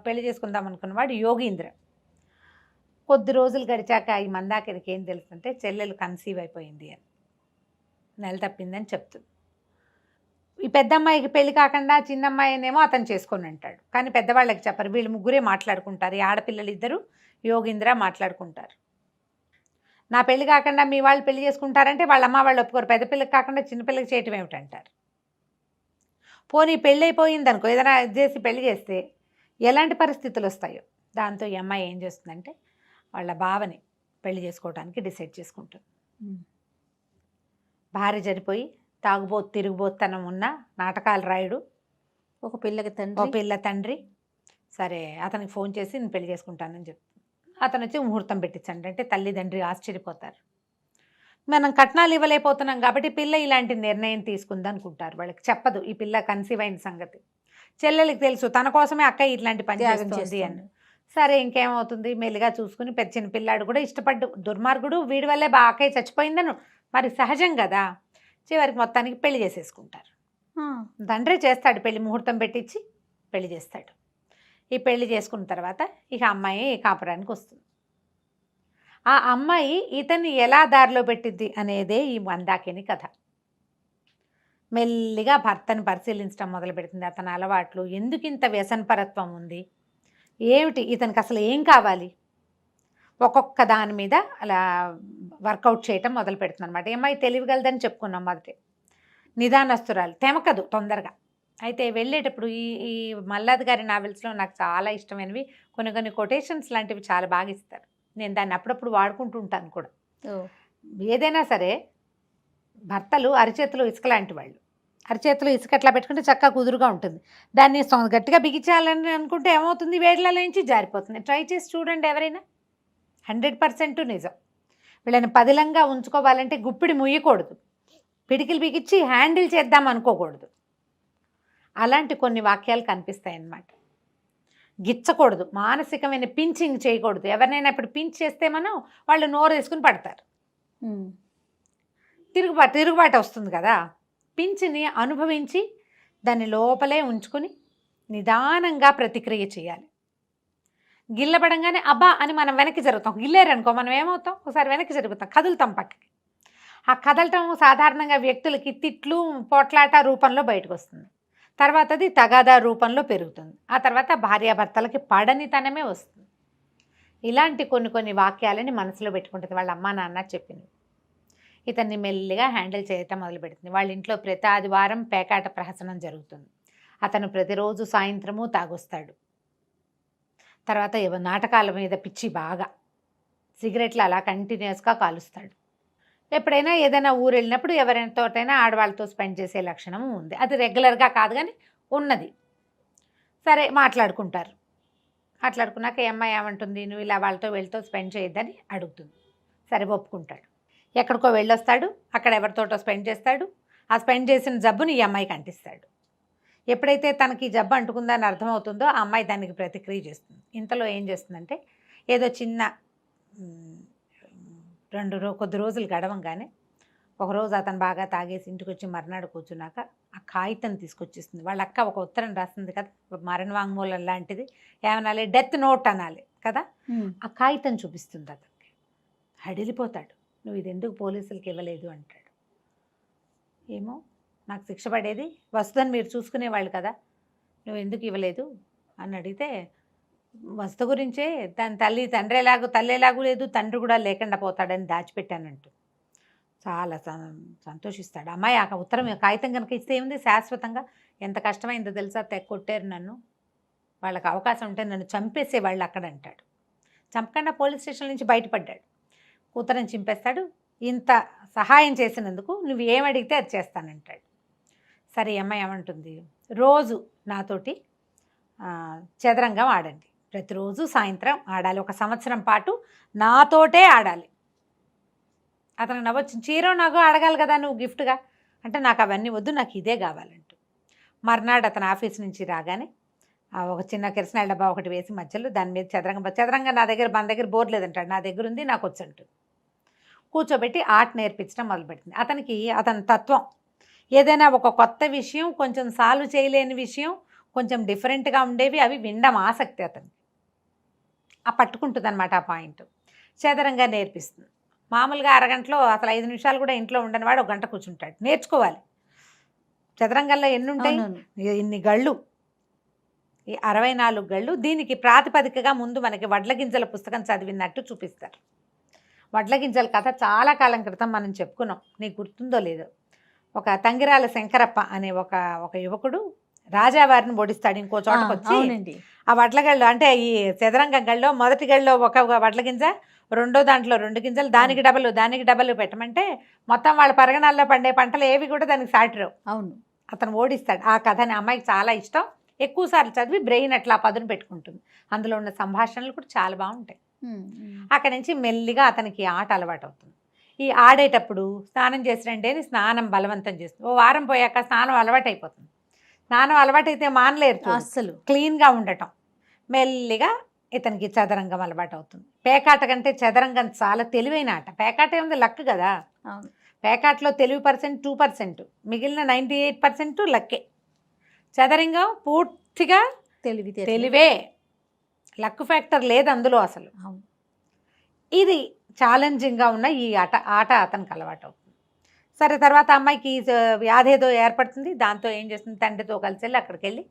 పెళ్లి చేసుకుందాం అనుకున్నవాడు యోగీంద్ర. కొద్ది రోజులు గడిచాక ఈ మందాకినికి ఏం తెలుస్తుంటే చెల్లెలు కన్సీవ్ అయిపోయింది అని, నెల తప్పిందని చెప్తుంది. ఈ పెద్ద అమ్మాయికి పెళ్లి కాకుండా చిన్న అమ్మాయినేమో అతను చేసుకొని అంటాడు. కానీ పెద్దవాళ్ళకి చెప్పరు. వీళ్ళు ముగ్గురే మాట్లాడుకుంటారు. ఈ ఆడపిల్లలు 2 యోగీంద్ర మాట్లాడుకుంటారు. నా పెళ్లి కాకుండా మీ వాళ్ళు పెళ్లి చేసుకుంటారంటే వాళ్ళ అమ్మ వాళ్ళు ఒప్పుకోరు. పెద్ద పిల్లకి కాకుండా చిన్నపిల్లకి చేయటం ఏమిటంటారు. పోనీ పెళ్ళి అయిపోయింది అనుకో, ఏదైనా చేసి పెళ్లి చేస్తే ఎలాంటి పరిస్థితులు వస్తాయో. దాంతో ఈ అమ్మాయి ఏం చేస్తుందంటే వాళ్ళ బావని పెళ్లి చేసుకోవడానికి డిసైడ్ చేసుకుంటుంది. భార్య చనిపోయి తిరుగుబోతనం ఉన్న నాటకాలు రాయుడు ఒక పిల్లకి ఓ పిల్ల తండ్రి సరే అతనికి ఫోన్ చేసి నేను పెళ్లి చేసుకుంటానని చెప్తాను. అతను వచ్చి ముహూర్తం పెట్టించండి అంటే తల్లిదండ్రి ఆశ్చర్యపోతారు. మనం కట్నాలు ఇవ్వలేకపోతున్నాం కాబట్టి పిల్ల ఇలాంటి నిర్ణయం తీసుకుంది అనుకుంటారు. వాళ్ళకి చెప్పదు ఈ పిల్ల కన్సీవ్ అయిన సంగతి. చెల్లెలకి తెలుసు తన కోసమే అక్క ఇట్లాంటి పని చేస్తుంది అని. సరే ఇంకేమవుతుంది, మెల్లిగా చూసుకుని చిన్న పిల్లాడు కూడా ఇష్టపడ్డు. దుర్మార్గుడు, వీడి వల్లే అక్కయ్య చచ్చిపోయిందను మరి సహజం కదా. చివరికి మొత్తానికి పెళ్లి చేసేసుకుంటారు. తండ్రే చేస్తాడు పెళ్లి, ముహూర్తం పెట్టించి పెళ్లి చేస్తాడు. ఈ పెళ్లి చేసుకున్న తర్వాత ఇక అమ్మాయి కాపురానికి వస్తుంది. ఆ అమ్మాయి ఇతన్ని ఎలా దారిలో పెట్టిద్ది అనేదే ఈ మందాకిని కథ. మెల్లిగా భర్తని పరిశీలించడం మొదలు పెడుతుంది. అతని అలవాట్లు, ఎందుకు ఇంత వ్యసనపరత్వం ఉంది, ఏమిటి ఇతనికి అసలు ఏం కావాలి, ఒక్కొక్క దాని మీద అలా వర్కౌట్ చేయటం మొదలు పెడుతుంది అనమాట. ఈ అమ్మాయి తెలివిగలదని చెప్పుకున్నాం మొదటి. నిదానస్తురాలు, తెమకదు తొందరగా. అయితే వెళ్ళేటప్పుడు ఈ ఈ మల్లాది గారి నావెల్స్లో నాకు చాలా ఇష్టమైనవి కొన్ని కొటేషన్స్ లాంటివి చాలా బాగా ఇస్తారు. నేను దాన్ని అప్పుడప్పుడు వాడుకుంటూ ఉంటాను కూడా. ఏదైనా సరే భర్తలు అరిచేతిలో ఇసుక లాంటి వాళ్ళు. అరిచేతిలో ఇసుక అట్లా పెట్టుకుంటే చక్కగా కుదురుగా ఉంటుంది. దాన్ని గట్టిగా బిగించాలని అనుకుంటే ఏమవుతుంది, వేళ్ళలో నుంచి జారిపోతుంది. ట్రై చేసి చూడండి ఎవరైనా. 100% నిజం. వీళ్ళని పదిలంగా ఉంచుకోవాలంటే గుప్పిడి ముయ్యకూడదు, పిడికిలు బిగించి హ్యాండిల్ చేద్దాం అనుకోకూడదు. అలాంటి కొన్ని వాక్యాలు కనిపిస్తాయి అన్నమాట. గిచ్చకూడదు, మానసికమైన పించింగ్ చేయకూడదు. ఎవరినైనా ఇప్పుడు పించ్ చేస్తే మనం వాళ్ళు నోరు వేసుకుని పడతారు, తిరుగుబాటు వస్తుంది కదా. పించ్ని అనుభవించి దాన్ని లోపలే ఉంచుకుని నిదానంగా ప్రతిక్రియ చేయాలి. గిల్లబడంగానే అబ్బా అని మనం వెనక్కి జరుగుతాం. గిల్లేరనుకో మనం ఏమవుతాం, ఒకసారి వెనక్కి జరుగుతాం, కదులుతాం పక్కకి. ఆ కదలటం సాధారణంగా వ్యక్తులకి తిట్లు పోట్లాట రూపంలో బయటకు వస్తుంది. తర్వాత అది తగాదా రూపంలో పెరుగుతుంది. ఆ తర్వాత భార్యాభర్తలకి పడనితనమే వస్తుంది. ఇలాంటి కొన్ని వాక్యాలని మనసులో పెట్టుకుంటుంది. వాళ్ళ అమ్మ నాన్న చెప్పింది. ఇతన్ని మెల్లిగా హ్యాండిల్ చేయటం మొదలు పెడుతుంది. వాళ్ళ ఇంట్లో ప్రతి ఆదివారం పేకాట ప్రహసనం జరుగుతుంది. అతను ప్రతిరోజు సాయంత్రము తాగొస్తాడు. తర్వాత నాటకాల మీద పిచ్చి బాగా, సిగరెట్లు అలా కంటిన్యూస్గా కాలుస్తాడు. ఎప్పుడైనా ఏదైనా ఊరు వెళ్ళినప్పుడు ఎవరితోటైనా ఆడవాళ్ళతో స్పెండ్ చేసే లక్షణం ఉంది. అది రెగ్యులర్గా కాదు కానీ ఉన్నది. సరే మాట్లాడుకుంటారు. మాట్లాడుకున్నాక ఈ అమ్మాయి ఏమంటుంది, నువ్వు ఇలా వీళ్ళతో స్పెండ్ చేయొద్దని అడుగుతుంది. సరే ఒప్పుకుంటాడు. ఎక్కడికో వెళ్ళొస్తాడు, అక్కడ ఎవరితోటో స్పెండ్ చేస్తాడు. ఆ స్పెండ్ చేసిన జబ్బుని ఈ అమ్మాయికి అంటిస్తాడు. ఎప్పుడైతే తనకి జబ్బు అంటుకుందని అర్థమవుతుందో ఆ అమ్మాయి దానికి ప్రతిక్రియ చేస్తుంది. ఇంతలో ఏం చేస్తుందంటే, ఏదో చిన్న కొద్ది రోజులు గడవంగానే ఒకరోజు అతను బాగా తాగేసి ఇంటికి వచ్చి మర్నాడు కూర్చున్నాక ఆ కాగితం తీసుకొచ్చేస్తుంది. వాళ్ళ అక్క ఒక ఉత్తరం రాస్తుంది కదా, మరణ వాంగ్మూలం లాంటిది, ఏమనాలి, డెత్ నోట్ అనాలి కదా. ఆ కాగితం చూపిస్తుంది. అతనికి హడిలిపోతాడు. నువ్వు ఇది ఎందుకు పోలీసులకి ఇవ్వలేదు అంటాడు. ఏమో నాకు శిక్ష పడేది వస్తుందని మీరు చూసుకునేవాళ్ళు కదా, నువ్వు ఎందుకు ఇవ్వలేదు అని అడిగితే, వస్తు గురించే దాని తల్లి ఎలాగూ లేదు, తండ్రి కూడా లేకుండా పోతాడని దాచిపెట్టానంటూ చాలా సంతోషిస్తాడు. అమ్మాయి ఆ ఉత్తరం కాగితం కనుక ఇస్తే ఏముంది, శాశ్వతంగా ఎంత కష్టమైందో తెలుసా, కొట్టారు నన్ను, వాళ్ళకి అవకాశం ఉంటే నన్ను చంపేసేవాళ్ళు అక్కడ అంటాడు. చంపకుండా పోలీస్ స్టేషన్ నుంచి బయటపడ్డాడు. కూతురని చింపేస్తాడు. ఇంత సహాయం చేసినందుకు నువ్వు ఏమడిగితే అది చేస్తానంటాడు. సరే అమ్మాయి ఏమంటుంది, రోజు నాతోటి చదరంగం ఆడండి, ప్రతిరోజు సాయంత్రం ఆడాలి, 1 సంవత్సరం పాటు నాతోటే ఆడాలి. అతను నవ్వచ్చు, చీరో నాగో అడగాలి కదా నువ్వు గిఫ్ట్గా అంటే, నాకు అవన్నీ వద్దు, నాకు ఇదే కావాలంటూ. మర్నాడు అతను ఆఫీస్ నుంచి రాగానే ఒక చిన్న కిరసనాయిల డబ్బా ఒకటి వేసి మధ్యలో దాని మీద చదరంగం మన దగ్గర బోర్ లేదంటాడు, నా దగ్గర ఉంది, నాకు వచ్చు అంటుంది. కూర్చోబెట్టి ఆర్ట్ నేర్పించడం మొదలుపెట్టింది. అతని తత్వం ఏదైనా ఒక కొత్త విషయం, కొంచెం సాల్వ్ చేయలేని విషయం, కొంచెం డిఫరెంట్గా ఉండేవి అవి వినడం ఆసక్తి అతనికి. పట్టుకుంటుంది అన్నమాట ఆ పాయింట్. చదరంగా నేర్పిస్తుంది. మామూలుగా అరగంటలో అసలు 5 నిమిషాలు కూడా ఇంట్లో ఉండని వాడు 1 గంట కూర్చుంటాడు. నేర్చుకోవాలి. చదరంగంలో ఎన్ని ఉంటాయి, ఇన్ని గళ్ళు, ఈ 64 గళ్ళు. దీనికి ప్రాతిపదికగా ముందు మనకి వడ్ల గింజల పుస్తకం చదివినట్టు చూపిస్తారు. వడ్ల గింజల కథ చాలా కాలం క్రితం మనం చెప్పుకున్నాం, నీకు గుర్తుందో లేదో. ఒక తంగిరాల శంకరప్ప అనే ఒక యువకుడు రాజావారిని ఓడిస్తాడు ఇంకో చోటకు వచ్చి. ఆ వడ్లగళ్ళు అంటే ఈ చదరంగం గళ్ళలో మొదటి గళ్ళలో ఒక వడ్ల గింజ, రెండో దాంట్లో 2 గింజలు, దానికి డబల్ పెట్టమంటే మొత్తం వాళ్ళ పరగణాల్లో పండే పంటలు ఏవి కూడా దానికి సాటిరావు. అవును, అతను ఓడిస్తాడు. ఆ కథని అమ్మాయికి చాలా ఇష్టం. ఎక్కువసార్లు చదివి బ్రెయిన్ అట్లా పదును పెట్టుకుంటుంది. అందులో ఉన్న సంభాషణలు కూడా చాలా బాగుంటాయి. అక్కడి నుంచి మెల్లిగా అతనికి ఆట అలవాటు అవుతుంది. ఈ ఆడేటప్పుడు స్నానం చేసి రండి అని స్నానం బలవంతం చేస్తుంది. ఓ వారం పోయాక స్నానం అలవాటు అయిపోతుంది. స్నానం అలవాటైతే మానలేరు అస్సలు, క్లీన్గా ఉండటం. మెల్లిగా ఇతనికి చదరంగం అలవాటు అవుతుంది. పేకాట కంటే చదరంగం చాలా తెలివైన ఆట. పేకాట ఏముంది, లక్ కదా. పేకాటలో తెలివి % 2%, మిగిలిన 98% లక్కే. చదరంగం పూర్తిగా తెలివే, లక్ ఫ్యాక్టర్ లేదు అందులో అసలు. ఇది ఛాలెంజింగ్గా ఉన్న ఈ ఆట అతనికి అలవాటు అవుతుంది. సరే తర్వాత అమ్మాయికి వ్యాధి ఏదో ఏర్పడుతుంది. దాంతో ఏం చేస్తుంది, తండ్రితో కలిసి వెళ్ళి అక్కడికి వెళ్ళి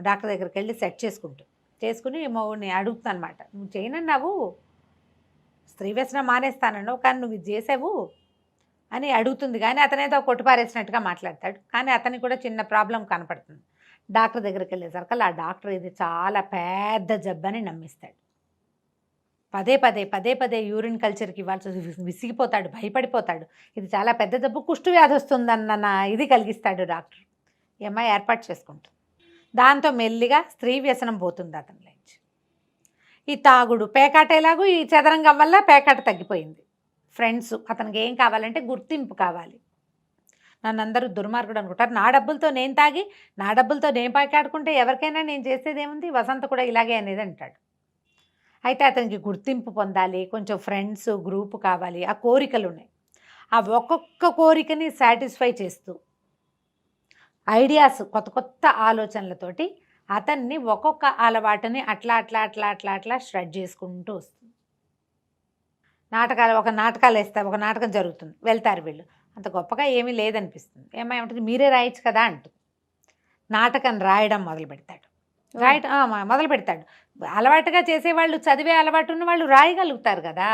డాక్టర్ దగ్గరికి వెళ్ళి సెట్ చేసుకుని మౌని అడుగుతుంది అనమాట, నువ్వు చేయనన్నావు, స్త్రీ వ్యసనం మానేస్తానన్నావు, కానీ నువ్వు ఇది చేసావు అని అడుగుతుంది, కానీ అతనేదో కొట్టుపారేసినట్టుగా మాట్లాడతాడు. కానీ అతనికి కూడా చిన్న ప్రాబ్లం కనపడుతుంది. డాక్టర్ దగ్గరికి వెళ్ళేసరికి ఆ డాక్టర్ ఇది చాలా పెద్ద జబ్బని నమ్మిస్తాడు. పదే పదే పదే పదే యూరిన్ కల్చర్కి ఇవ్వాల్సి విసిగిపోతాడు, భయపడిపోతాడు. ఇది చాలా పెద్ద జబ్బు, కుష్టు వ్యాధి వస్తుందన్న ఇది కలిగిస్తాడు డాక్టర్. ఈ అమ్మాయి ఏర్పాటు చేసుకుంటుంది. దాంతో మెల్లిగా స్త్రీ వ్యసనం పోతుంది అతనిలోంచి. ఈ తాగుడు, పేకాట ఎలాగూ ఈ చదరంగం వల్ల పేకాట తగ్గిపోయింది. ఫ్రెండ్స్, అతనికి ఏం కావాలంటే గుర్తింపు కావాలి. నన్ను అందరూ దుర్మార్గుడు అనుకుంటారు. నా డబ్బులతో నేను తాగి, నా డబ్బులతో నేను పేకాడుకుంటే ఎవరికైనా నేను చేసేది ఏముంది, వసంత కూడా ఇలాగే అనేది అంటాడు. అయితే అతనికి గుర్తింపు పొందాలి, కొంచెం ఫ్రెండ్స్ గ్రూప్ కావాలి, ఆ కోరికలు ఉన్నాయి. ఆ ఒక్కొక్క కోరికని సాటిస్ఫై చేస్తూ ఐడియాస్, కొత్త కొత్త ఆలోచనలతోటి అతన్ని ఒక్కొక్క అలవాటుని అట్లా అట్లా అట్లా అట్లా అట్లా స్ట్రెచ్ చేసుకుంటూ వస్తుంది. ఒక నాటకాలు వేస్తారు, ఒక నాటకం జరుగుతుంది, వెళ్తారు వీళ్ళు. అంత గొప్పగా ఏమీ లేదనిపిస్తుంది. ఏమంటుంది, మీరే రాయొచ్చు కదా అంటుంది. నాటకం రాయడం మొదలు పెడతాడు. మొదలు పెడతాడు. అలవాటుగా చేసేవాళ్ళు, చదివే అలవాటు ఉన్న వాళ్ళు రాయగలుగుతారు కదా.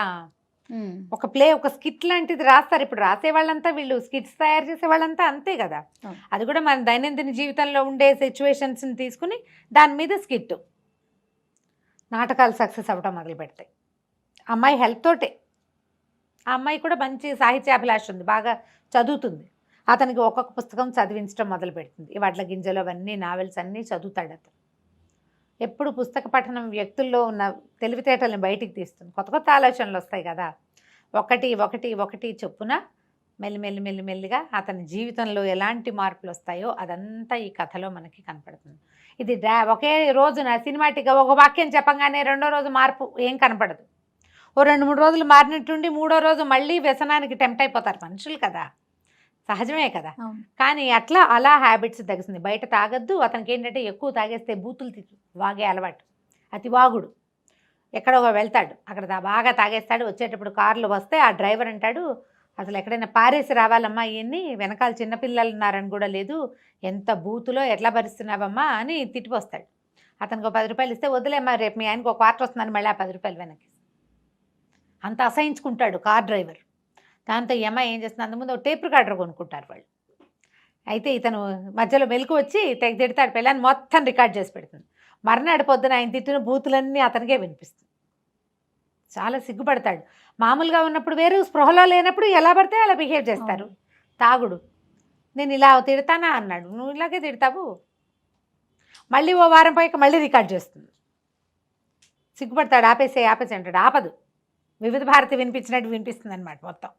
ఒక ఒక స్కిట్ లాంటిది రాస్తారు. ఇప్పుడు రాసేవాళ్ళంతా, వీళ్ళు స్కిట్స్ తయారు చేసే వాళ్ళంతా అంతే కదా. అది కూడా మన దైనందిన జీవితంలో ఉండే సిచ్యువేషన్స్ని తీసుకుని దాని మీద స్కిట్, నాటకాలు సక్సెస్ అవ్వటం మొదలు పెడతాయి. అమ్మాయి హెల్ప్ తోటే. ఆ అమ్మాయి కూడా మంచి సాహిత్యాభిలాష ఉంది, బాగా చదువుతుంది. అతనికి ఒక్కొక్క పుస్తకం చదివించడం మొదలు పెడుతుంది. వడ్ల గింజలు అవన్నీ, నావెల్స్ అన్నీ చదువుతాడు అతను. ఎప్పుడు పుస్తక పఠనం వ్యక్తుల్లో ఉన్న తెలివితేటల్ని బయటికి తీస్తుంది. కొత్త కొత్త ఆలోచనలు వస్తాయి కదా. ఒకటి ఒకటి ఒకటి చొప్పున మెల్లిమెల్లిగా అతని జీవితంలో ఎలాంటి మార్పులు వస్తాయో అదంతా ఈ కథలో మనకి కనపడుతుంది. ఇది ఒకే రోజున సినిమాటిక్గా ఒక వాక్యం చెప్పంగానే రెండో రోజు మార్పు ఏం కనపడదు. ఓ 2-3 రోజులు మారినట్టుండి మూడో రోజు మళ్ళీ వ్యసనానికి టెంప్ట్ అయిపోతారు మనుషులు కదా, సహజమే కదా. కానీ అలా హ్యాబిట్స్ తగ్గుతుంది. బయట తాగద్దు. అతనికి ఏంటంటే ఎక్కువ తాగేస్తే బూతులు వాగే అలవాటు, అతి వాగుడు. ఎక్కడో వెళ్తాడు, అక్కడ బాగా తాగేస్తాడు. వచ్చేటప్పుడు కార్లు వస్తే ఆ డ్రైవర్ అంటాడు, అసలు ఎక్కడైనా పారేసి రావాలమ్మా, ఇవన్నీ వెనకాల చిన్నపిల్లలు ఉన్నారని కూడా లేదు, ఎంత బూతులో ఎట్లా భరిస్తున్నావమ్మా అని తిట్టిపోస్తాడు. అతనికి ఒక 10 రూపాయలు ఇస్తే, వదిలేమ్మా రేపు మీ ఆయనకు ఒక క్వార్టర్ వస్తుందని మళ్ళీ ఆ 10 రూపాయలు వెనక్కి. అంత అసహించుకుంటాడు కార్ డ్రైవర్. దాంతో ఈ అమ్మాయి ఏం చేస్తుంది, అంతకుముందు ఒక టేప్ రికార్డర్ కొనుక్కుంటారు వాళ్ళు. అయితే ఇతను మధ్యలో మెలకు వచ్చి తిడతాడు, పిల్లని మొత్తం రికార్డ్ చేసి పెడుతుంది. మర్నాడు పొద్దున ఆయన తిట్టిన బూతులన్నీ అతనికే వినిపిస్తుంది. చాలా సిగ్గుపడతాడు. మామూలుగా ఉన్నప్పుడు వేరు, స్పృహలో లేనప్పుడు ఎలా పడితే అలా బిహేవ్ చేస్తారు. తాగుడు, నేను ఇలా తిడతానా అన్నాడు, నువ్వు ఇలాగే తిడతావు. మళ్ళీ ఓ వారం పైకి మళ్ళీ రికార్డ్ చేస్తుంది. సిగ్గుపడతాడు, ఆపేసే అంటాడు. ఆపదు, వివిధ భారతి వినిపించినట్టు వినిపిస్తుంది అనమాట మొత్తం.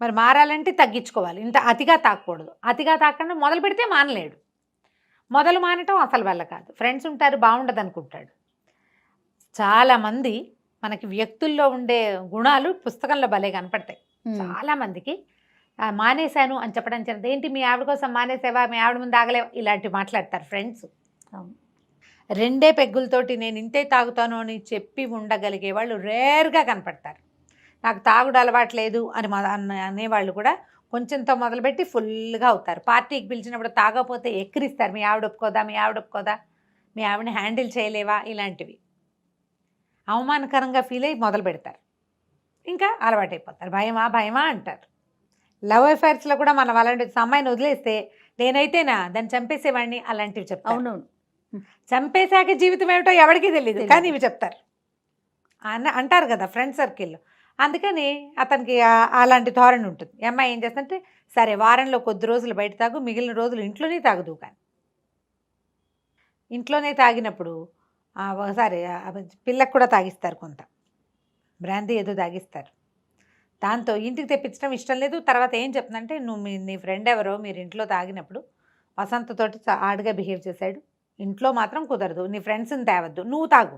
మరి మారాలంటే తగ్గించుకోవాలి. ఇంత అతిగా తాకూడదు. అతిగా తాకుండా మొదలు పెడితే మానలేడు. మొదలు మానటం అసలు వల్ల కాదు. ఫ్రెండ్స్ ఉంటారు, బాగుండదు అనుకుంటాడు. చాలామంది మనకి వ్యక్తుల్లో ఉండే గుణాలు పుస్తకంలో భలే కనపడతాయి. చాలామందికి మానేశాను అని చెప్పడం చిన్నది. ఏంటి మీ ఆవిడ కోసం మానేసావా, మీ ఆవిడ ముందు ఆగలేవా, ఇలాంటివి మాట్లాడతారు ఫ్రెండ్స్. 2 పెగ్గులతోటి నేను ఇంతే తాగుతాను అని చెప్పి ఉండగలిగే వాళ్ళు రేర్గా కనపడతారు. నాకు తాగుడు అలవాట్లేదు అని అనేవాళ్ళు కూడా కొంచెంతో మొదలుపెట్టి ఫుల్గా అవుతారు. పార్టీకి పిలిచినప్పుడు తాగకపోతే ఎక్కిరిస్తారు, మీ ఆవిడ ఒప్పుకోదా, మీ ఆవిడ ఒప్పుకోదా, మీ ఆవిడని హ్యాండిల్ చేయలేవా, ఇలాంటివి అవమానకరంగా ఫీల్ అయ్యి మొదలు పెడతారు. ఇంకా అలవాటైపోతారు. భయమా అంటారు. లవ్ అఫైర్స్లో కూడా మనం అలాంటి అమ్మాయిని వదిలేస్తే నేనైతేనా దాన్ని చంపేసేవాడిని, అలాంటివి చెప్తారు. అవునవును, చంపేశాక జీవితం ఏమిటో ఎవరికీ తెలియదు, కానీ ఇవి చెప్తారు అంటారు కదా ఫ్రెండ్ సర్కిల్లో. అందుకని అతనికి అలాంటి ధోరణి ఉంటుంది. ఈ అమ్మాయి ఏం చేస్తుందంటే, సరే వారంలో కొద్ది రోజులు బయట తాగు, మిగిలిన రోజులు ఇంట్లోనే తాగుదు. కానీ ఇంట్లోనే తాగినప్పుడు ఒకసారి పిల్లకు కూడా తాగిస్తారు, కొంత బ్రాందీ ఏదో తాగిస్తారు. దాంతో ఇంటికి తెప్పించడం ఇష్టం లేదు. తర్వాత ఏం చెప్తుందంటే, నీ ఫ్రెండ్ ఎవరో మీరు ఇంట్లో తాగినప్పుడు వసంతతోటి ఆడుగా బిహేవ్ చేశాడు, ఇంట్లో మాత్రం కుదరదు, నీ ఫ్రెండ్స్ని తేవద్దు, నువ్వు తాగు.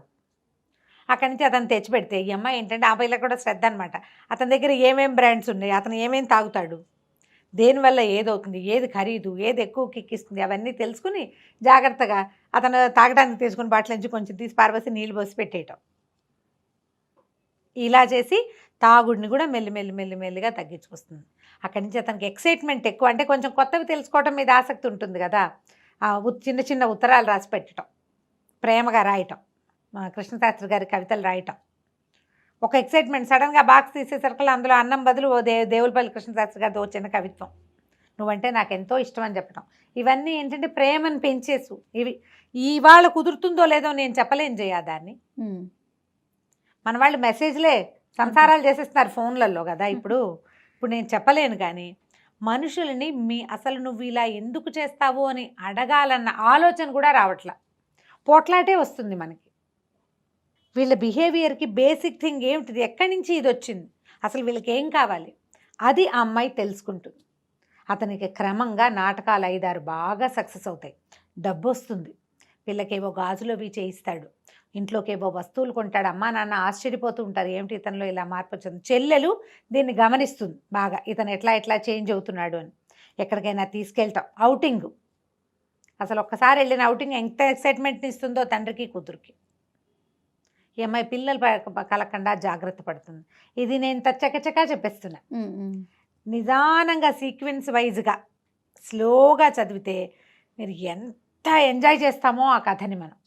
అక్కడి నుంచి అతను తెచ్చిపెడితే ఈ అమ్మాయి ఏంటంటే ఆ పిల్లకి కూడా శ్రద్ధ అనమాట. అతని దగ్గర ఏమేం బ్రాండ్స్ ఉన్నాయి, అతను ఏమేమి తాగుతాడు, దేనివల్ల ఏదవుతుంది, ఏది ఖరీదు, ఏది ఎక్కువ కిక్కిస్తుంది, అవన్నీ తెలుసుకుని జాగ్రత్తగా అతను తాగడానికి తీసుకుని బాటిల్ నుంచి కొంచెం తీసి పారవేసి నీళ్ళు పోసి పెట్టేయటం. ఇలా చేసి తాగుడిని కూడా మెల్లిగా తగ్గించుకొస్తుంది. అక్కడి నుంచి అతనికి ఎక్సైట్మెంట్ ఎక్కువ, అంటే కొంచెం కొత్తవి తెలుసుకోవటం మీద ఆసక్తి ఉంటుంది కదా. చిన్న చిన్న ఉత్తరాలు రాసి పెట్టడం, ప్రేమగా రాయటం, కృష్ణశాస్త్రి గారి కవితలు రాయటం, ఒక ఎక్సైట్మెంట్ సడన్గా బాక్స్ తీసేసరికి అందులో అన్నం బదులు ఓ దేవులపల్లి కృష్ణశాస్త్రి గారితో చిన్న కవిత్వం, నువ్వంటే నాకు ఎంతో ఇష్టం అని చెప్పడం. ఇవన్నీ ఏంటంటే ప్రేమను పెంచేసు. ఇవి ఇవాళ కుదురుతుందో లేదో నేను చెప్పలేను జయ దాన్ని. మన వాళ్ళు మెసేజ్లే సంసారాలు చేసేస్తున్నారు ఫోన్లలో కదా ఇప్పుడు నేను చెప్పలేను. కానీ మనుషులని అసలు నువ్వు ఇలా ఎందుకు చేస్తావు అని అడగాలన్న ఆలోచన కూడా రావట్లా, పోట్లాటే వస్తుంది మనకి. వీళ్ళ బిహేవియర్కి బేసిక్ థింగ్ ఏమిటిది, ఎక్కడి నుంచి ఇది వచ్చింది, అసలు వీళ్ళకి ఏం కావాలి, అది ఆ అమ్మాయి తెలుసుకుంటుంది. అతనికి క్రమంగా నాటకాలు 5-6 బాగా సక్సెస్ అవుతాయి, డబ్బు వస్తుంది, వీళ్ళకేవో గాజులు అవి చేయిస్తాడు, ఇంట్లోకేవో వస్తువులు కొంటాడు. అమ్మా నాన్న ఆశ్చర్యపోతూ ఉంటారు, ఏమిటి ఇతనిలో ఇలా మార్పు వచ్చింది. చెల్లెలు దీన్ని గమనిస్తుంది బాగా, ఇతను ఎట్లా చేంజ్ అవుతున్నాడు అని. ఎక్కడికైనా తీసుకెళ్తాం, అవుటింగ్, అసలు ఒక్కసారి వెళ్ళిన అవుటింగ్ ఎంత ఎక్సైట్మెంట్ని ఇస్తుందో తండ్రికి కూతురికి. ఈ అమ్మాయి పిల్లలు కలకుండా జాగ్రత్త పడుతుంది. ఇది నేను చకచకా చెప్పేస్తున్నా. నిదానంగా సీక్వెన్స్ వైజ్గా స్లోగా చదివితే మీరు ఎంత ఎంజాయ్ చేస్తామో ఆ కథని. మనం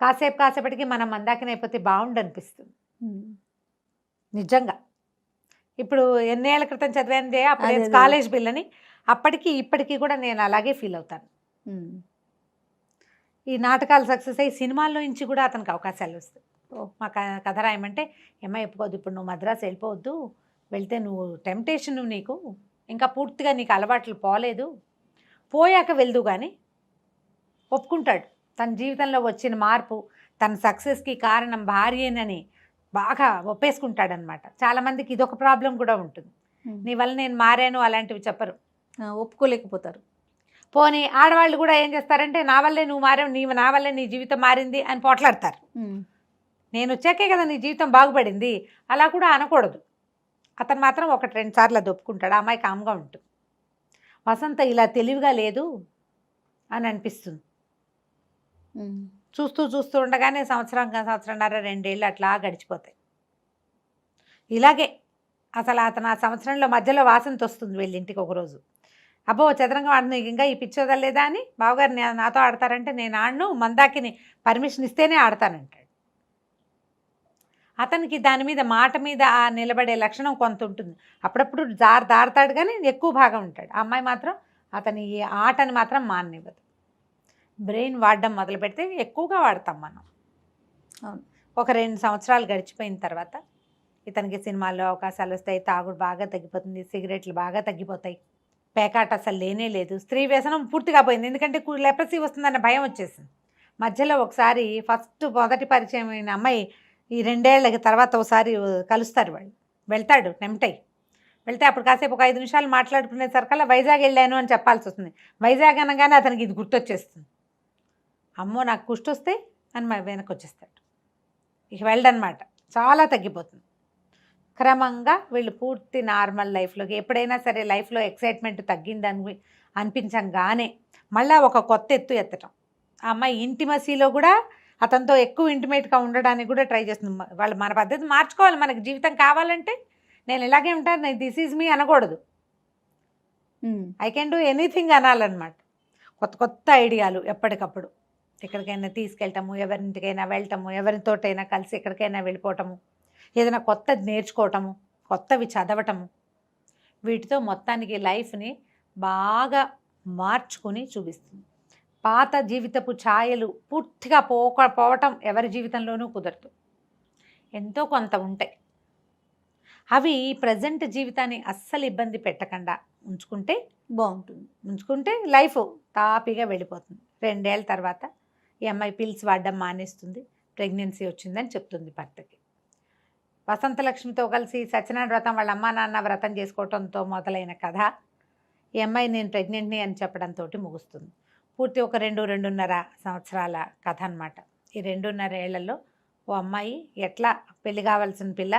కాసేపటికి మనం మందాకిని అయిపోతే బాగుండు అనిపిస్తుంది నిజంగా. ఇప్పుడు ఎన్నేళ్ల క్రితం చదివాను అప్పుడు కాలేజ్ పిల్లని, అప్పటికి ఇప్పటికీ కూడా నేను అలాగే ఫీల్ అవుతాను. ఈ నాటకాలు సక్సెస్ అయ్యి సినిమాల్లో నుంచి కూడా అతనికి అవకాశాలు వస్తాయి. మా కథ రాయమంటే ఏమై ఒప్పుకోవద్దు, ఇప్పుడు నువ్వు మద్రాసు వెళ్ళిపోవద్దు, వెళ్తే నువ్వు టెంప్టేషన్, నీకు ఇంకా పూర్తిగా నీకు అలవాట్లు పోలేదు, పోయాక వెళ్దు కానీ ఒప్పుకుంటాడు. తన జీవితంలో వచ్చిన మార్పు, తన సక్సెస్కి కారణం భార్యేనని బాగా ఒప్పేసుకుంటాడనమాట. చాలామందికి ఇదొక ప్రాబ్లం కూడా ఉంటుంది, నీ వల్ల నేను మారాను అలాంటివి చెప్పరు, ఒప్పుకోలేకపోతారు. పోనీ ఆడవాళ్ళు కూడా ఏం చేస్తారంటే నా వల్లే నువ్వు మారావు, నా వల్లే నీ జీవితం మారింది అని పోట్లాడతారు. నేను వచ్చాకే కదా నీ జీవితం బాగుపడింది, అలా కూడా అనకూడదు. అతను మాత్రం 1-2 సార్లు అది ఒప్పుకుంటాడు. ఆ అమ్మాయి కామ్గా ఉంటుంది. వసంత ఇలా తెలివిగా లేదు అని అనిపిస్తుంది. చూస్తూ ఉండగానే సంవత్సరంన్నర 2 ఏళ్ళు అట్లా గడిచిపోతాయి. ఇలాగే అసలు అతను ఆ సంవత్సరంలో మధ్యలో వాసంత వస్తుంది వీళ్ళింటికి ఒకరోజు. అబ్బో చదరంగం ఆడను, ఇంకా ఈ పిచ్చి వదలలేదా అని బావగారు నాతో ఆడతారంటే నేను ఆడను, మందాకిని పర్మిషన్ ఇస్తేనే ఆడతానంటాడు. అతనికి దాని మీద మాట మీద ఆ నిలబడే లక్షణం కొంత ఉంటుంది. అప్పుడప్పుడు దారతాడు కానీ ఎక్కువ భాగం ఉంటాడు. ఆ అమ్మాయి మాత్రం అతని ఈ ఆటని మాత్రం మాననివ్వదు. బ్రెయిన్ వాడడం మొదలు పెడితే ఎక్కువగా వాడతాం మనం. ఒక 2 సంవత్సరాలు గడిచిపోయిన తర్వాత ఇతనికి సినిమాల్లో అవకాశాలు వస్తాయి, తాగుడు బాగా తగ్గిపోతుంది, సిగరెట్లు బాగా తగ్గిపోతాయి, పేకాట అసలు లేనే లేదు, స్త్రీ వ్యసనం పూర్తిగా పోయింది. ఎందుకంటే లెప్రసీ వస్తుందన్న భయం వచ్చేసింది. మధ్యలో ఒకసారి మొదటి పరిచయం అయిన అమ్మాయి ఈ 2 ఏళ్ళకి తర్వాత ఒకసారి కలుస్తారు, వాళ్ళు వెళ్తాడు టెంప్ట్ అయ్యి వెళ్తే అప్పుడు కాసేపు ఒక 5 నిమిషాలు మాట్లాడుకునేసరికల్లా వైజాగ్ వెళ్ళాను అని చెప్పాల్సి వస్తుంది. వైజాగ్ అనగానే అతనికి ఇది గుర్తొచ్చేస్తుంది. అమ్మో నాకు కుష్టి వస్తే అని వెనక్కి వచ్చేస్తాడు, ఇక వెళ్ళడనమాట. చాలా తగ్గిపోతుంది. క్రమంగా వీళ్ళు పూర్తి నార్మల్ లైఫ్లోకి, ఎప్పుడైనా సరే లైఫ్లో ఎక్సైట్మెంట్ తగ్గిందని అనిపించగానే మళ్ళీ ఒక కొత్త ఎత్తు ఎత్తటం. ఆ అమ్మాయి ఇంటిమసీలో కూడా అతనితో ఎక్కువ ఇంటిమేట్గా ఉండడానికి కూడా ట్రై చేస్తుంది. వాళ్ళు మన పద్ధతి మార్చుకోవాలి, మనకి జీవితం కావాలంటే. నేను ఇలాగే ఉంటాను, దిస్ ఈజ్ మీ అనకూడదు, ఐ కెన్ డూ ఎనీథింగ్ అనాలన్నమాట. కొత్త ఐడియాలు ఎప్పటికప్పుడు, ఎక్కడికైనా తీసుకెళ్ళటము, ఎవరింటికైనా వెళ్ళటము, ఎవరితోటైనా కలిసి ఎక్కడికైనా వెళ్ళిపోవటము, ఏదైనా కొత్తది నేర్చుకోవటము, కొత్తవి చదవటము, వీటితో మొత్తానికి లైఫ్ని బాగా మార్చుకుని చూపిస్తుంది. పాత జీవితపు ఛాయలు పూర్తిగా పోవటం ఎవరి జీవితంలోనూ కుదరదు, ఎంతో కొంత ఉంటాయి. అవి ప్రజెంట్ జీవితాన్ని అస్సలు ఇబ్బంది పెట్టకుండా ఉంచుకుంటే బాగుంటుంది. ఉంచుకుంటే లైఫ్ తాపీగా వెళ్ళిపోతుంది. 2 ఏళ్ళ తర్వాత ఈ అమ్మాయి పిల్స్ వాడడం మానేస్తుంది, ప్రెగ్నెన్సీ వచ్చిందని చెప్తుంది భర్తకి. వసంతలక్ష్మితో కలిసి సత్యనారాయణ వ్రతం వాళ్ళ అమ్మా నాన్న వ్రతం చేసుకోవటంతో మొదలైన కథ ఈ అమ్మాయి నేను ప్రెగ్నెంట్ని అని చెప్పడంతో ముగుస్తుంది. పూర్తి ఒక 2-2.5 సంవత్సరాల కథ అన్నమాట. ఈ 2.5 ఏళ్లలో ఓ అమ్మాయి ఎట్లా పెళ్లి కావాల్సిన పిల్ల,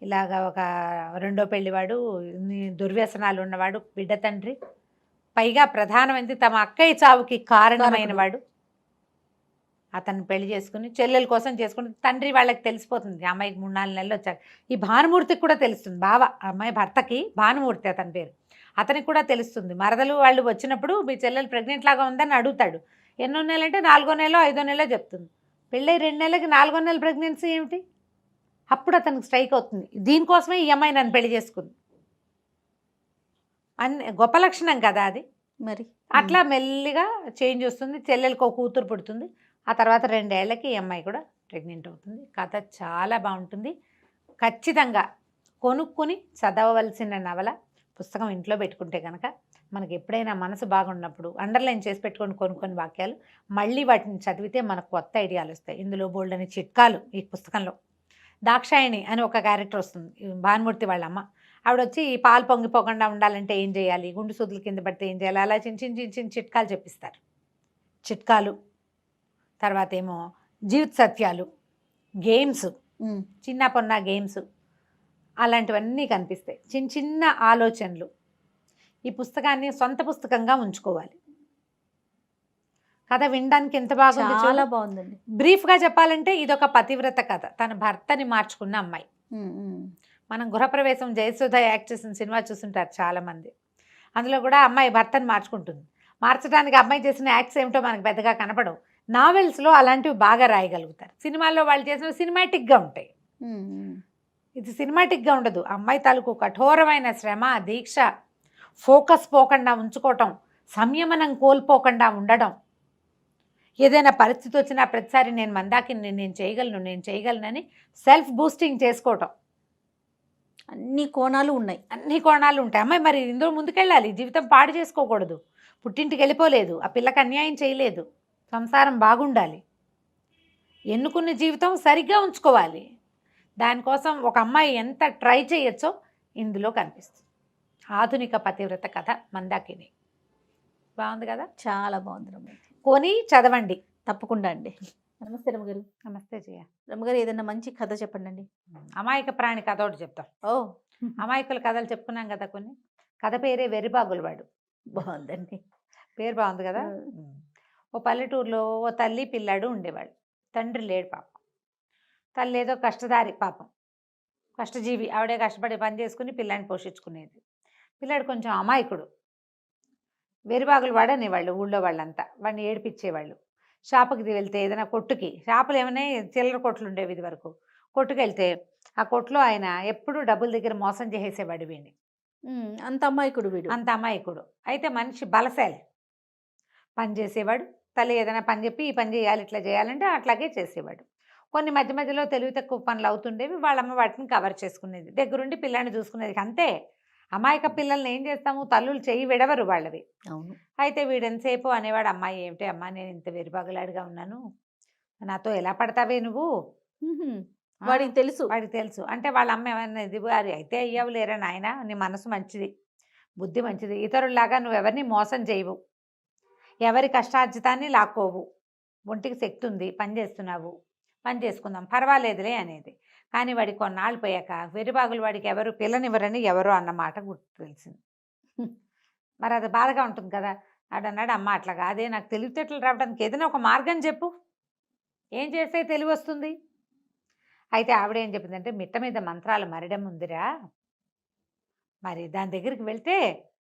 ఇలాగ ఒక రెండో పెళ్లివాడు, దుర్వ్యసనాలు ఉన్నవాడు, బిడ్డ తండ్రి, పైగా ప్రధానమైనది తమ అక్కయ్య చావుకి కారణమైన వాడు, అతన్ని పెళ్లి చేసుకుని చెల్లెల కోసం చేసుకుని తండ్రి వాళ్ళకి తెలిసిపోతుంది. అమ్మాయికి 3-4 నెలలు వచ్చాక. ఈ భానుమూర్తికి కూడా తెలుస్తుంది, బావ అమ్మాయి భర్తకి భానుమూర్తి అతని పేరు, అతనికి కూడా తెలుస్తుంది. మరదలు వాళ్ళు వచ్చినప్పుడు మీ చెల్లెలు ప్రెగ్నెంట్ లాగా ఉందని అడుగుతాడు. ఎన్నో నెలలు అంటే 4వ నెలలో 5వ నెలలో చెప్తుంది. పెళ్ళై 2 నెలలకి 4వ నెల ప్రెగ్నెన్సీ ఏమిటి? అప్పుడు అతనికి స్ట్రైక్ అవుతుంది, దీనికోసమే ఈ అమ్మాయి నన్ను పెళ్లి చేసుకుంది అన్ని గొప్ప లక్షణం కదా అది. మరి అట్లా మెల్లిగా చేంజ్ వస్తుంది. చెల్లెలకు ఒక కూతురు పుడుతుంది. ఆ తర్వాత 2 ఏళ్లకి ఈ అమ్మాయి కూడా ప్రెగ్నెంట్ అవుతుంది. కథ చాలా బాగుంటుంది. ఖచ్చితంగా కొనుక్కొని చదవవలసిన నవల. పుస్తకం ఇంట్లో పెట్టుకుంటే కనుక మనకి ఎప్పుడైనా మనసు బాగున్నప్పుడు అండర్లైన్ చేసి పెట్టుకొని కొన్ని వాక్యాలు మళ్ళీ వాటిని చదివితే మనకు కొత్త ఐడియాలు వస్తాయి. ఇందులో బోల్డని చిట్కాలు ఈ పుస్తకంలో. దాక్షాయణి అని ఒక క్యారెక్టర్ వస్తుంది, భానుమూర్తి వాళ్ళ అమ్మ. ఆవిడ వచ్చి పాలు పొంగిపోకుండా ఉండాలంటే ఏం చేయాలి, గుండు సూదులు కింద పడితే ఏం చేయాలి, అలా చిన్న చిట్కాలు చెప్పిస్తారు. చిట్కాలు తర్వాత ఏమో జీవిత సత్యాలు, గేమ్స్, చిన్న పొన్న గేమ్స్, అలాంటివన్నీ కనిపిస్తాయి. చిన్న ఆలోచనలు. ఈ పుస్తకాన్ని సొంత పుస్తకంగా ఉంచుకోవాలి. కథ వినడానికి ఎంత బాగుంది, చాలా బాగుందండి. బ్రీఫ్గా చెప్పాలంటే ఇదొక పతివ్రత కథ. తన భర్తని మార్చుకున్న అమ్మాయి. మనం గృహప్రవేశం జయసుధ యాక్ట్ చేసిన సినిమా చూస్తుంటారు చాలామంది. అందులో కూడా అమ్మాయి భర్తను మార్చుకుంటుంది. మార్చడానికి అమ్మాయి చేసిన యాక్ట్స్ ఏమిటో మనకు పెద్దగా కనపడవు. నావెల్స్లో అలాంటివి బాగా రాయగలుగుతారు. సినిమాల్లో వాళ్ళు చేసినవి సినిమాటిక్గా ఉంటాయి. ఇది సినిమాటిక్గా ఉండదు. అమ్మాయి తాలూకు కఠోరమైన శ్రమ, దీక్ష, ఫోకస్ పోకుండా ఉంచుకోవటం, సంయమనం కోల్పోకుండా ఉండడం, ఏదైనా పరిస్థితి వచ్చినా ప్రతిసారి నేను మందాకిని నేను చేయగలనని సెల్ఫ్ బూస్టింగ్ చేసుకోవటం. అన్ని కోణాలు ఉన్నాయి. అన్ని కోణాలు ఉంటాయి. అమ్మాయి మరి ఇందులో ముందుకెళ్ళాలి. జీవితం పాడు చేసుకోకూడదు. పుట్టింటికి వెళ్ళిపోలేదు, ఆ పిల్లకి అన్యాయం చేయలేదు, సంసారం బాగుండాలి, ఎన్నుకున్న జీవితం సరిగ్గా ఉంచుకోవాలి. దానికోసం ఒక అమ్మాయి ఎంత ట్రై చేయొచ్చో ఇందులో కనిపిస్తుంది. ఆధునిక పతివ్రత కథ మందాకిని. బాగుంది కదా, చాలా బాగుంది రమ్మగారు. కొని చదవండి తప్పకుండా అండి. నమస్తే రమ్మగారు. నమస్తే జయ. రమ్మగారు ఏదైనా మంచి కథ చెప్పండి అండి. అమాయక ప్రాణి కథ ఒకటి చెప్తాం. ఓ, అమాయకుల కథలు చెప్పుకున్నాం కదా కొన్ని. కథ పేరే వెర్రిబాగులవాడు. బాగుందండి. పేరు బాగుంది కదా. ఓ పల్లెటూరులో ఓ తల్లి పిల్లాడు ఉండేవాడు. తండ్రి లేడు పాపం. తల్లి ఏదో కష్టదారి పాపం, కష్టజీవి. ఆవిడే కష్టపడి పని చేసుకుని పిల్లాడిని పోషించుకునేది. పిల్లాడు కొంచెం అమాయకుడు. వెరిబాగులు అనేవాళ్ళు ఊళ్ళో వాళ్ళంతా. వాడిని ఏడిపించేవాళ్ళు. షాపుకి వెళ్తే ఏదైనా కొట్టుకి, షాపులు ఏమైనా చిల్లర కొట్లు ఉండేవి ఇది వరకు. కొట్టుకు వెళ్తే ఆ కొట్లో ఆయన ఎప్పుడూ డబ్బుల దగ్గర మోసం చేసేవాడు వీడిని. అంత అమాయకుడు వీడు. అంత అమాయకుడు. అయితే మనిషి బలశాలి. పని చేసేవాడు. తల్లి ఏదైనా పని చెప్పి ఈ పని చేయాలి ఇట్లా చేయాలంటే అట్లాగే చేసేవాడు. కొన్ని మధ్య మధ్యలో తెలివి తక్కువ పనులు అవుతుండేవి. వాళ్ళమ్మ వాటిని కవర్ చేసుకునేది. దగ్గరుండి పిల్లాన్ని చూసుకునేది. అంతే. అమాయక పిల్లల్ని ఏం చేస్తాము, తల్లులు చెయ్యి విడవరు వాళ్ళవి. అవును. అయితే వీడెంతసేపు అనేవాడు, అమ్మాయి ఏమిటి అమ్మా, నేను ఇంత వెరిబాగులాడిగా ఉన్నాను, నాతో ఎలా పడతావే నువ్వు. వాడికి తెలుసు. వాడికి తెలుసు. అంటే వాళ్ళ అమ్మ ఏమన్నా ఇది వారి అయితే అయ్యావు లేరా నాయన, నీ మనసు మంచిది, బుద్ధి మంచిది, ఇతరుల్లాగా నువ్వు ఎవరిని మోసం చేయవు, ఎవరి కష్టార్జితాన్ని లాక్కోవు, ఒంటికి శక్తి ఉంది, పని చేస్తున్నావు, పని చేసుకుందాం పర్వాలేదులే అనేది. కానీ వాడికి కొన్నాళ్ళు పోయాక వెరిబాగులు వాడికి ఎవరు పిల్లనివ్వరని ఎవరో అన్నమాట గుర్తు తెలిసింది. మరి అది బాధగా ఉంటుంది కదా. ఆడన్నాడు, అమ్మ అట్లా కాదే, నాకు తెలివితేటలు రావడానికి ఏదైనా ఒక మార్గం చెప్పు, ఏం చేస్తే తెలివి వస్తుంది. అయితే ఆవిడ ఏం చెప్పిందంటే, మిట్ట మీద మంత్రాలు మరడం ఉందిరా, మరి దాని దగ్గరికి వెళ్తే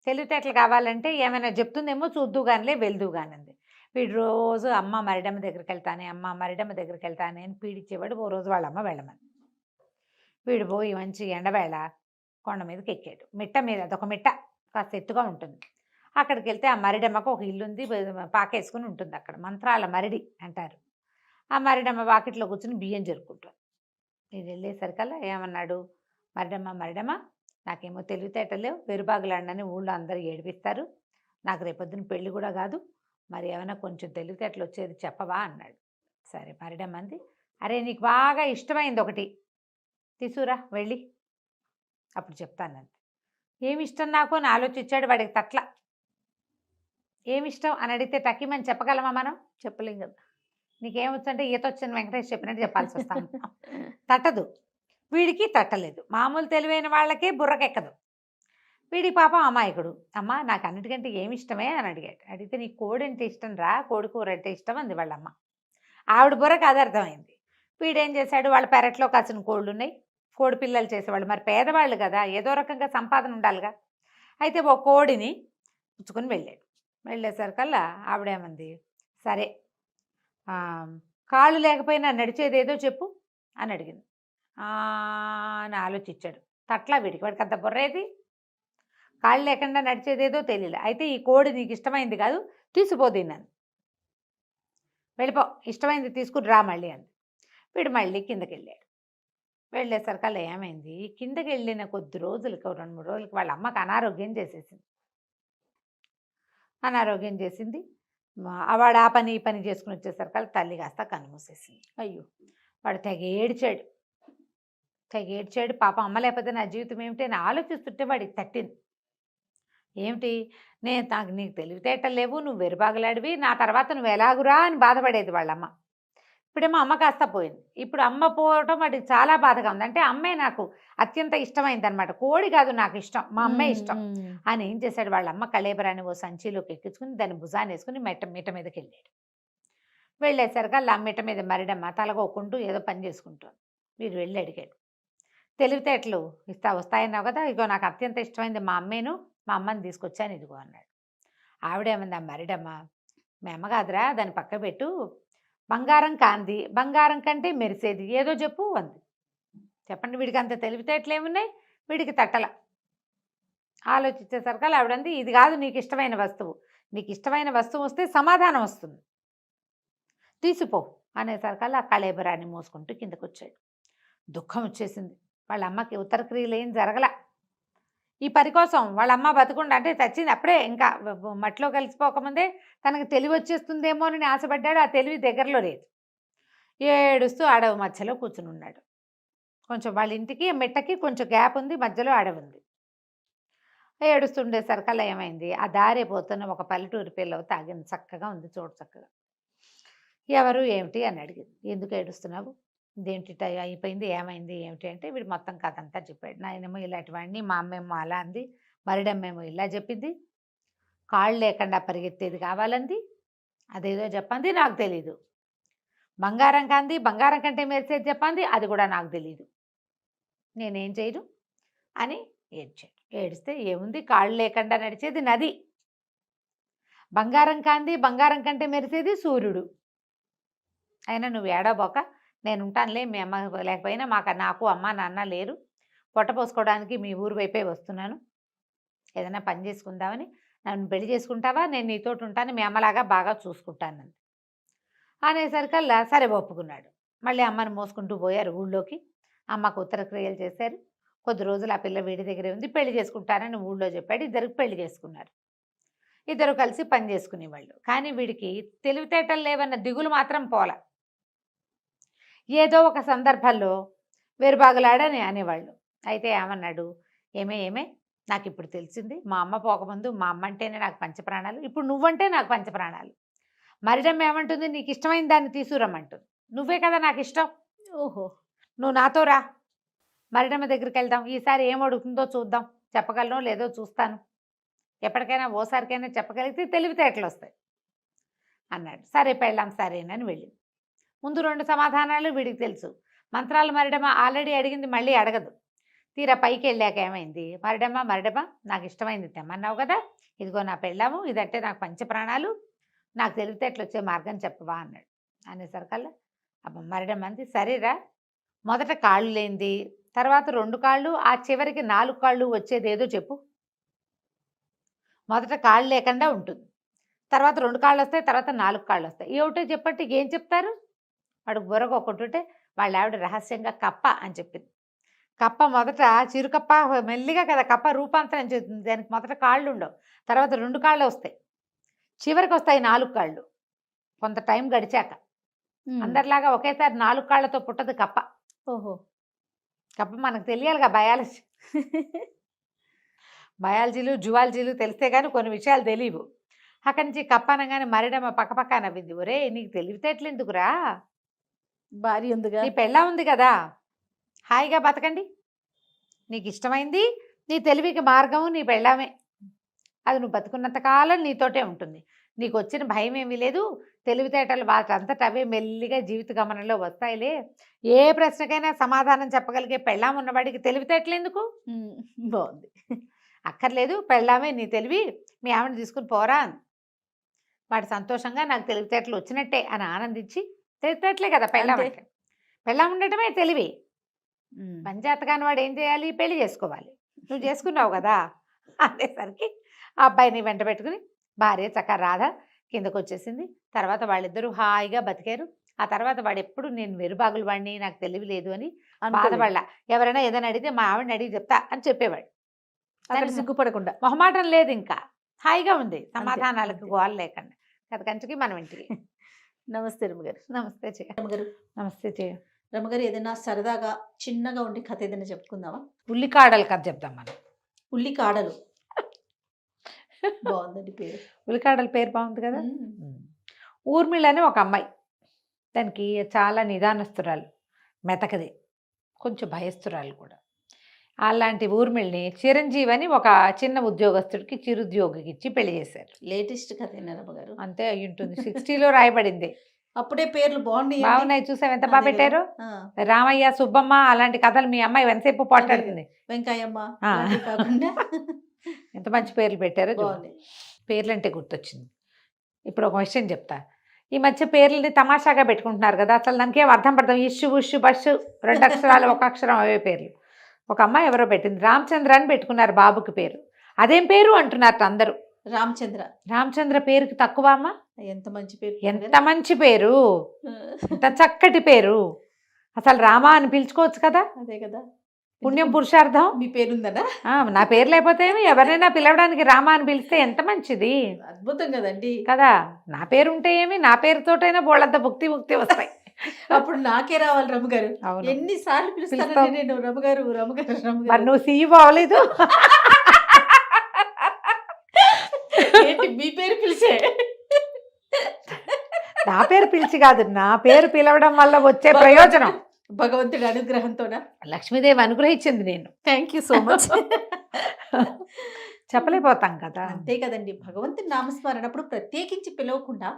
తెలివితేటలు కావాలంటే ఏమైనా చెప్తుందేమో చూద్దుగానిలే వెళ్దుగానంది. వీడు రోజు అమ్మ మరిడమ్మ దగ్గరికి వెళ్తానే, అమ్మ మరిడమ్మ దగ్గరికి వెళ్తానే అని పీడిచ్చేవాడు. ఓ రోజు వాళ్ళమ్మ వెళ్ళమని. వీడు పోయి మంచి ఎండవేళ కొండ మీదకి ఎక్కాడు. మిట్ట మీద, అదొక మిట్ట కాస్త ఎత్తుగా ఉంటుంది. అక్కడికి వెళ్తే ఆ మరిడమ్మకు ఒక ఇల్లు ఉంది, పాకేసుకుని ఉంటుంది అక్కడ. మంత్రాల మరిడి అంటారు. ఆ మరిడమ్మ వాకిట్లో కూర్చుని బియ్యం జరుపుకుంటాడు. ఇది వెళ్ళేసరికల్లా ఏమన్నాడు, మరిడమ్మ నాకేమో తెలివితేటలు, వెరుబాగులాడనని ఊళ్ళో అందరూ ఏడిపిస్తారు, నాకు రేపొద్దున పెళ్ళి కూడా కాదు, మరి ఏమైనా కొంచెం తెలివితేటలు వచ్చేది చెప్పవా అన్నాడు. సరే మరిడమ్మ అంది, అరే నీకు బాగా ఇష్టమైంది ఒకటి తీసుకురా వెళ్ళి, అప్పుడు చెప్తానంది. ఏమి ఇష్టం నాకు అని ఆలోచించాడు. వాడికి తట్ల ఏమిష్టం అని అడిగితే టకీమని చెప్పగలమా మనం? చెప్పలేం కదా. నీకేమొచ్చంటే ఈత వచ్చిన వెంకటేష్ చెప్పినట్టు చెప్పాల్సి వస్తాను. తట్టదు. వీడికి తట్టలేదు. మామూలు తెలివైన వాళ్ళకే బుర్రకెక్కదు. వీడి పాపం అమాయకుడు. అమ్మ నాకు అన్నిటికంటే ఏమి ఇష్టమే అని అడిగాడు. అడిగితే నీకు కోడి అంటే ఇష్టం రా, కోడి కూర అంటే ఇష్టం అంది వాళ్ళమ్మ. ఆవిడ బుర్రకు అది అర్థమైంది. వీడేం చేశాడు, వాళ్ళ పెరట్లో కాసిన కోళ్ళు ఉన్నాయి, కోడి పిల్లలు చేసేవాళ్ళు. మరి పేదవాళ్ళు కదా, ఏదో రకంగా సంపాదన ఉండాలిగా. అయితే ఒక కోడిని పుచ్చుకొని వెళ్ళాడు. వెళ్ళేసరికల్లా ఆవిడేమంది, సరే కాళ్ళు లేకపోయినా నడిచేదేదో చెప్పు అని అడిగింది. అని ఆలోచించాడు. తట్లా వీడికి అంత బుర్రేది, కాళ్ళు లేకుండా నడిచేదేదో తెలియలే. అయితే ఈ కోడి నీకు ఇష్టమైంది కాదు, తీసిపోదు నన్ను, వెళ్ళిపో, ఇష్టమైంది తీసుకుని రా మళ్ళీ అంది. వీడు మళ్ళీ కిందకి వెళ్ళాడు. వెళ్ళేసరికల్లా ఏమైంది, కిందకి వెళ్ళిన కొద్ది రోజులకి 2-3 రోజులకి వాళ్ళ అమ్మకి అనారోగ్యం చేసేసింది. అనారోగ్యం చేసింది. వాడు ఆ పని ఈ పని చేసుకుని వచ్చేసరికల్లా తల్లి కాస్త కన్నుమూసేసింది. అయ్యో. వాడు తెగ ఏడ్చాడు. పాపం అమ్మ లేకపోతే నా జీవితం ఏమిటి అని ఆలోచిస్తుంటే వాడికి తట్టింది. ఏమిటి, నాకు నీకు తెలివితేటలు లేవు, నువ్వు వెరుబాగులాడివి, నా తర్వాత నువ్వు ఎలాగురా అని బాధపడేది వాళ్ళమ్మ. ఇప్పుడేమో అమ్మ కాస్త పోయింది. ఇప్పుడు అమ్మ పోవటం వాడికి చాలా బాధగా ఉంది. అంటే అమ్మే నాకు అత్యంత ఇష్టమైంది అనమాట, కోడి కాదు నాకు ఇష్టం, మా అమ్మే ఇష్టం అని ఏం చేశాడు, వాళ్ళ అమ్మ కళేబరాన్ని ఓ సంచిలోకి ఎక్కించుకుని దాన్ని భుజాన్ని వేసుకుని మిట్ట మీదకి వెళ్ళాడు. వెళ్ళేసరికి అలా మిట్ట మీద మరిడమ్మ తలగొక్కుంటూ ఏదో పని చేసుకుంటుంది. వీడు వెళ్ళి అడిగాడు, తెలివితేటలు వస్తాయన్నావు కదా, ఇగో నాకు అత్యంత ఇష్టమైంది మా అమ్మేను, మా అమ్మని తీసుకొచ్చాను ఇదిగో అన్నాడు. ఆవిడేమంది, ఆ మరిడమ్మ, మీ అమ్మ కాదురా, దాన్ని పక్క పెట్టు, బంగారం కాంది, బంగారం కంటే మెరిసేది ఏదో చెప్పు అంది. చెప్పండి, వీడికి అంత తెలివితేటలు ఏమున్నాయి, వీడికి తట్టల. ఆలోచించేసరికి ఆవిడంది, ఇది కాదు నీకు ఇష్టమైన వస్తువు, నీకు ఇష్టమైన వస్తువు వస్తే సమాధానం వస్తుంది, తీసిపో అనేసరికల్లా ఆ కళేబరాన్ని మోసుకుంటూ కిందకు వచ్చాడు. దుఃఖం వచ్చేసింది. వాళ్ళ అమ్మకి ఉత్తర క్రియలు ఏం జరగల. ఈ పని కోసం వాళ్ళ అమ్మ బతుకుండా, అంటే చచ్చింది అప్పుడే, ఇంకా మట్టిలో కలిసిపోకముందే తనకు తెలివి వచ్చేస్తుందేమో అని ఆశపడ్డాడు. ఆ తెలివి దగ్గరలో లేదు. ఏడుస్తూ అడవి మధ్యలో కూర్చుని ఉన్నాడు. కొంచెం వాళ్ళ ఇంటికి మెట్టకి కొంచెం గ్యాప్ ఉంది, మధ్యలో అడవి ఉంది. ఏడుస్తుండేసరికల్లా ఏమైంది, ఆ దారి పోతున్న ఒక పల్లెటూరి పిల్ల తాగింది, చక్కగా ఉంది చోటు చక్కగా. ఎవరు ఏమిటి అని అడిగింది. ఎందుకు ఏడుస్తున్నావు, ఇదేంటి అయిపోయింది, ఏమైంది ఏమిటి అంటే వీడు మొత్తం కథ అంతా చెప్పాడు. నాయనేమో ఇలాంటి వాడిని, మా అమ్మేమో అలా అంది, మరిడమ్మేమో ఇలా చెప్పింది, కాళ్ళు లేకుండా పరిగెత్తేది కావాలంది, అదేదో చెప్పంది నాకు తెలీదు, బంగారం కాంది, బంగారం కంటే మెరిసేది చెప్పంది, అది కూడా నాకు తెలీదు, నేనేం చేయను అని ఏడ్చాడు. ఏడిస్తే ఏముంది, కాళ్ళు లేకుండా నడిచేది నది, బంగారం కాంది, బంగారం కంటే మెరిసేది సూర్యుడు, అయినా నువ్వు ఏడవబోక, నేను ఉంటానులే, మీ అమ్మ లేకపోయినా నాకు అమ్మ నాన్న లేరు, పొట్ట పోసుకోవడానికి మీ ఊరు వైపే వస్తున్నాను, ఏదైనా పని చేసుకుందామని, నన్ను పెళ్లి చేసుకుంటావా, నేను నీతోటి ఉంటాను, మీ అమ్మలాగా బాగా చూసుకుంటాను అనేసరికల్లా సరే ఒప్పుకున్నాడు. మళ్ళీ అమ్మని మోసుకుంటూ పోయారు ఊళ్ళోకి. అమ్మకు ఉత్తర క్రియలు చేశారు. కొద్ది రోజులు ఆ పిల్ల వీడి దగ్గరే ఉంది, పెళ్లి చేసుకుంటానని ఊళ్ళో చెప్పాడు. ఇద్దరికి పెళ్లి చేసుకున్నారు. ఇద్దరు కలిసి పని చేసుకునేవాళ్ళు. కానీ వీడికి తెలివితేటలు లేవన్న దిగులు మాత్రం పోల. ఏదో ఒక సందర్భంలో వేరుబాగులాడని అనేవాళ్ళు. అయితే ఏమన్నాడు, ఏమే నాకు ఇప్పుడు తెలిసింది, మా అమ్మ పోకముందు మా అమ్మ అంటేనే నాకు పంచప్రాణాలు, ఇప్పుడు నువ్వంటే నాకు పంచప్రాణాలు. మరిడమ్మ ఏమంటుంది, నీకు ఇష్టమైన దాన్ని తీసుకురమ్మంటుంది, నువ్వే కదా నాకు ఇష్టం, ఓహో, నువ్వు నాతో రా, మరిడమ్మ దగ్గరికి వెళ్దాం, ఈసారి ఏం అడుగుతుందో చూద్దాం, చెప్పగలనో లేదో చూస్తాను, ఎప్పటికైనా ఓసారికైనా చెప్పగలిగితే తెలివితేటలు వస్తాయి అన్నాడు. సరే పెళ్ళాం సరేనని వెళ్ళింది. ముందు 2 సమాధానాలు వీడికి తెలుసు. మంత్రాలు మరిడమ్మ ఆల్రెడీ అడిగింది, మళ్ళీ అడగదు. తీరా పైకి వెళ్ళాక ఏమైంది, మరిడమ్మ నాకు ఇష్టమైంది తెమ్మన్నావు కదా, ఇదిగో నా పెళ్ళాము, ఇదంటే నాకు పంచప్రాణాలు, నాకు తెలివితేటలు వచ్చే మార్గం చెప్పవా అన్నాడు. అనేసరికల్లా మరిడమ్మ అంది, సరేరా, మొదట కాళ్ళు లేనిది, తర్వాత 2 కాళ్ళు, ఆ చివరికి 4 కాళ్ళు వచ్చేది ఏదో చెప్పు. మొదట కాళ్ళు లేకుండా ఉంటుంది, తర్వాత 2 కాళ్ళు వస్తాయి, తర్వాత 4 కాళ్ళు వస్తాయి, ఏమిటో చెప్పంటే ఏం చెప్తారు. వాడు బుర్రకు ఒకటి వాళ్ళ ఆవిడ రహస్యంగా కప్ప అని చెప్పింది. కప్ప మొదట చిరుకప్ప మెల్లిగా కదా కప్ప రూపాంతరం చెందుతుంది, దానికి మొదట కాళ్ళు ఉండవు, తర్వాత 2 కాళ్ళు వస్తాయి, చివరికి వస్తాయి 4 కాళ్ళు కొంత టైం గడిచాక. అందరిలాగా ఒకేసారి 4 కాళ్ళతో పుట్టదు కప్ప. ఓహో, కప్ప మనకు తెలియాలిగా, బయాలజీలు జువాలజీలు తెలిస్తే కానీ కొన్ని విషయాలు తెలియవు. అక్కడి నుంచి కప్ప అనగానే మరిడమ్మ పక్కపక్క నవ్వింది. ఒరే నీకు తెలివితేటలు ఎందుకురా, భార్య ఉందిగా, నీ పెళ్ళా ఉంది కదా, హాయిగా బతకండి, నీకు ఇష్టమైంది నీ తెలివికి మార్గము నీ పెళ్ళామే, అది నువ్వు బతుకున్నంత కాలం నీతోటే ఉంటుంది, నీకు వచ్చిన భయం ఏమీ లేదు, తెలివితేటలు వాటంతట అవే మెల్లిగా జీవిత గమనంలో వస్తాయిలే, ఏ ప్రశ్నకైనా సమాధానం చెప్పగలిగే పెళ్ళాం ఉన్నవాడికి తెలివితేటలు ఎందుకు, బాగుంది, అక్కర్లేదు, పెళ్ళామే నీ తెలివి, మీ ఆవిడని తీసుకుని పోరా అని. వాడు సంతోషంగా నాకు తెలివితేటలు వచ్చినట్టే అని ఆనందించి, తెలివితేటలే కదా పెళ్ళాం అంటే, పెళ్ళాం ఉండటమే తెలివి, పని చేతకాని వాడు ఏం చేయాలి, పెళ్లి చేసుకోవాలి. నువ్వు చేసుకున్నావు కదా, అనేసరికి ఆ అబ్బాయిని వెంట పెట్టుకుని భార్య చక్కగా రాధ కిందకు వచ్చేసింది. తర్వాత వాళ్ళిద్దరూ హాయిగా బతికారు. ఆ తర్వాత వాడు ఎప్పుడు నేను వెరుబాగులు వాడిని, నాకు తెలివి లేదు అని బాధపడలా. ఎవరైనా ఏదైనా అడిగితే మా ఆవిడని అడిగి చెప్తా అని చెప్పేవాడు. అక్కడ సిగ్గుపడకుండా. మొహమాటం లేదు, ఇంకా హాయిగా ఉంది, సమాధానాలకు గోల లేకుండా. కథ కంచుకి మనం ఇంటికి. నమస్తే రమగారు. నమస్తే చేయ. రమగారు, నమస్తే చేయ. రమగారు ఏదైనా సరదాగా చిన్నగా ఉండి కథ ఏదైనా చెప్పుకుందామా? ఉల్లికాడల కథ చెప్దాం మనం. ఉల్లికాడలు బాగుందండి పేరు. ఉల్లికాడల పేరు బాగుంది కదా. ఊర్మిళ అని ఒక అమ్మాయి, దానికి చాలా నిదానస్తురాలు, మెతకది, కొంచెం భయస్తురాలు కూడా. అలాంటి ఊర్మిళని చిరంజీవి అని ఒక చిన్న ఉద్యోగస్తుడికి చిరుద్యోగికి ఇచ్చి పెళ్లి చేశారు. లేటెస్ట్ కథ రమగారు. అంతే అయి ఉంటుంది, 60లో రాయబడింది. అప్పుడే పేర్లు బాగున్నాయి. బాగున్నాయి, చూసావు ఎంత బాగా పెట్టారు. రామయ్య, సుబ్బమ్మ అలాంటి కథలు మీ అమ్మాయి ఎంతసేపు పోట్లాడుతుంది. వెంకయ్యమ్మ ఆ. అలాంటివి కాకుండా ఎంత మంచి పేర్లు పెట్టారో చూడు. బాగున్నాయి. పేర్లు అంటే గుర్తొచ్చింది. ఇప్పుడు ఒక విషయం చెప్తా. ఈ మధ్య పేర్లని తమాషాగా పెట్టుకుంటున్నారు కదా, అసలు దానికి ఏం అర్థం పడతాం. ఇష్యు ఉష్యు బస్సు 2 అక్షరాలు 1 అక్షరం అవే పేర్లు. ఒక అమ్మాయి ఎవరో పెట్టింది, రామచంద్ర అని పెట్టుకున్నారు బాబుకి పేరు. అదేం పేరు అంటున్నారు అందరూ. రామచంద్ర. రామచంద్ర పేరుకి తక్కువ అమ్మ, ఎంత మంచి పేరు. ఎంత మంచి పేరు, ఎంత చక్కటి పేరు. అసలు రామ అని పిలుచుకోవచ్చు కదా, అదే కదా పుణ్యం పురుషార్థం. మీ పేరుందనా? నా పేరు లేకపోతే ఏమి, ఎవరైనా పిలవడానికి రామ అని పిలిస్తే ఎంత మంచిది అద్భుతం కదండి కదా. నా పేరు ఉంటే ఏమి, నా పేరుతోటైనా బోళ్ళంత భుక్తి వస్తాయి. అప్పుడు నాకే రావాలి రమగారు. అవును. ఎన్నిసార్లు పిలుస్తానండి పిలుస్తావు. నేను రమగారు రమగారు మరి రమగారు. నువ్వు సీఈఓ అవ్వలేదు. ఏంటి మీ పేరు పిలిచే? నా పేరు పిలిచి కాదు, నా పేరు పిలవడం వల్ల వచ్చే ప్రయోజనం భగవంతుడి అనుగ్రహంతోనా? లక్ష్మీదేవి అనుగ్రహించింది. నేను థ్యాంక్ యూ సో మచ్. చెప్పలేకపోతాం కదా. అంతే కదండి, భగవంతుడి నామస్మరణ అప్పుడు ప్రత్యేకించి పిలవకుండా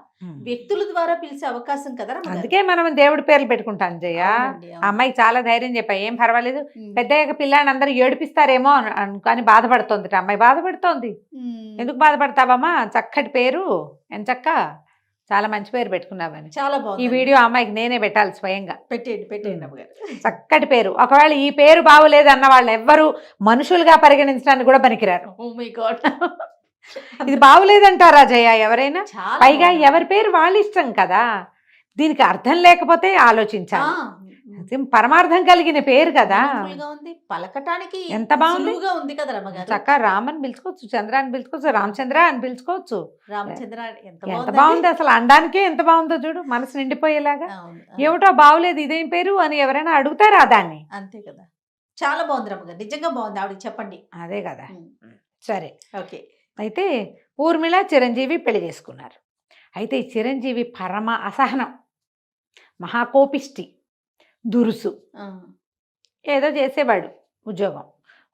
వ్యక్తుల ద్వారా పిలిచే అవకాశం కదా రమగారు. అందుకే మనం దేవుడి పేర్లు పెట్టుకుంటాం జయ. అవునండి, అవును. ఆ అమ్మాయికి చాలా ధైర్యం చెప్పా, ఏం పర్వాలేదు, ఉమ్. పెద్దయ్యాక పిల్లాన్ని అందరూ ఏడిపిస్తారేమో అని బాధపడుతోంది. అమ్మాయి బాధపడుతోంది. ఉమ్. ఎందుకు బాధపడతావమ్మా, చక్కటి పేరు, ఎంచక్క చాలా మంచి పేరు పెట్టుకున్నావని. చాలా ఈ బాగుంది. వీడియో అమ్మాయికి నేనే పెట్టాలి స్వయంగా. పెట్టేయండి రమగారు. చక్కటి పేరు. ఒకవేళ ఈ పేరు బాగులేదు అన్న వాళ్ళు ఎవ్వరు మనుషులుగా పరిగణించడానికి కూడా పనికిరారు. Oh my God. ఇది బాగులేదంటారా జయ ఎవరైనా? చాలా పైగా బాగుంది. ఎవరి పేరు వాళ్ళ ఇష్టం కదా, దీనికి అర్థం లేకపోతే ఆలోచించాలి. ఆ, అది పరమార్థం కలిగిన పేరు కదా. meaningful గా ఉంది, పలకటానికి ఎంత బాగుంది. సులువుగా ఉంది కదా రమగారు. చక్కగా రామని పిలుచుకోవచ్చు, చంద్ర అని పిలుచుకోవచ్చు, రామచంద్ర అని పిలుచుకోవచ్చు. రామచంద్ర ఎంత ఎంత బాగుంది. బాగుంది అసలు, అనడానికే ఎంత బాగుందో చూడు, మనసు నిండిపోయేలాగా. అవును, ఏమిటో బాగులేదు ఇదేం పేరు అని ఎవరైనా అడుగుతారా దాన్ని? అంతే కదా. చాలా బాగుంది రమగారు, నిజంగా బాగుంది. ఆవిడకి చెప్పండి. అదే కదా. ఉమ్. సరే, ఓకే. అయితే ఊర్మిళ చిరంజీవి పెళ్లి చేసుకున్నారు. అయితే ఈ చిరంజీవి పరమ అసహనం, మహాకోపిష్టి, దురుసు, ఆ. ఏదో చేసేవాడు ఉద్యోగం.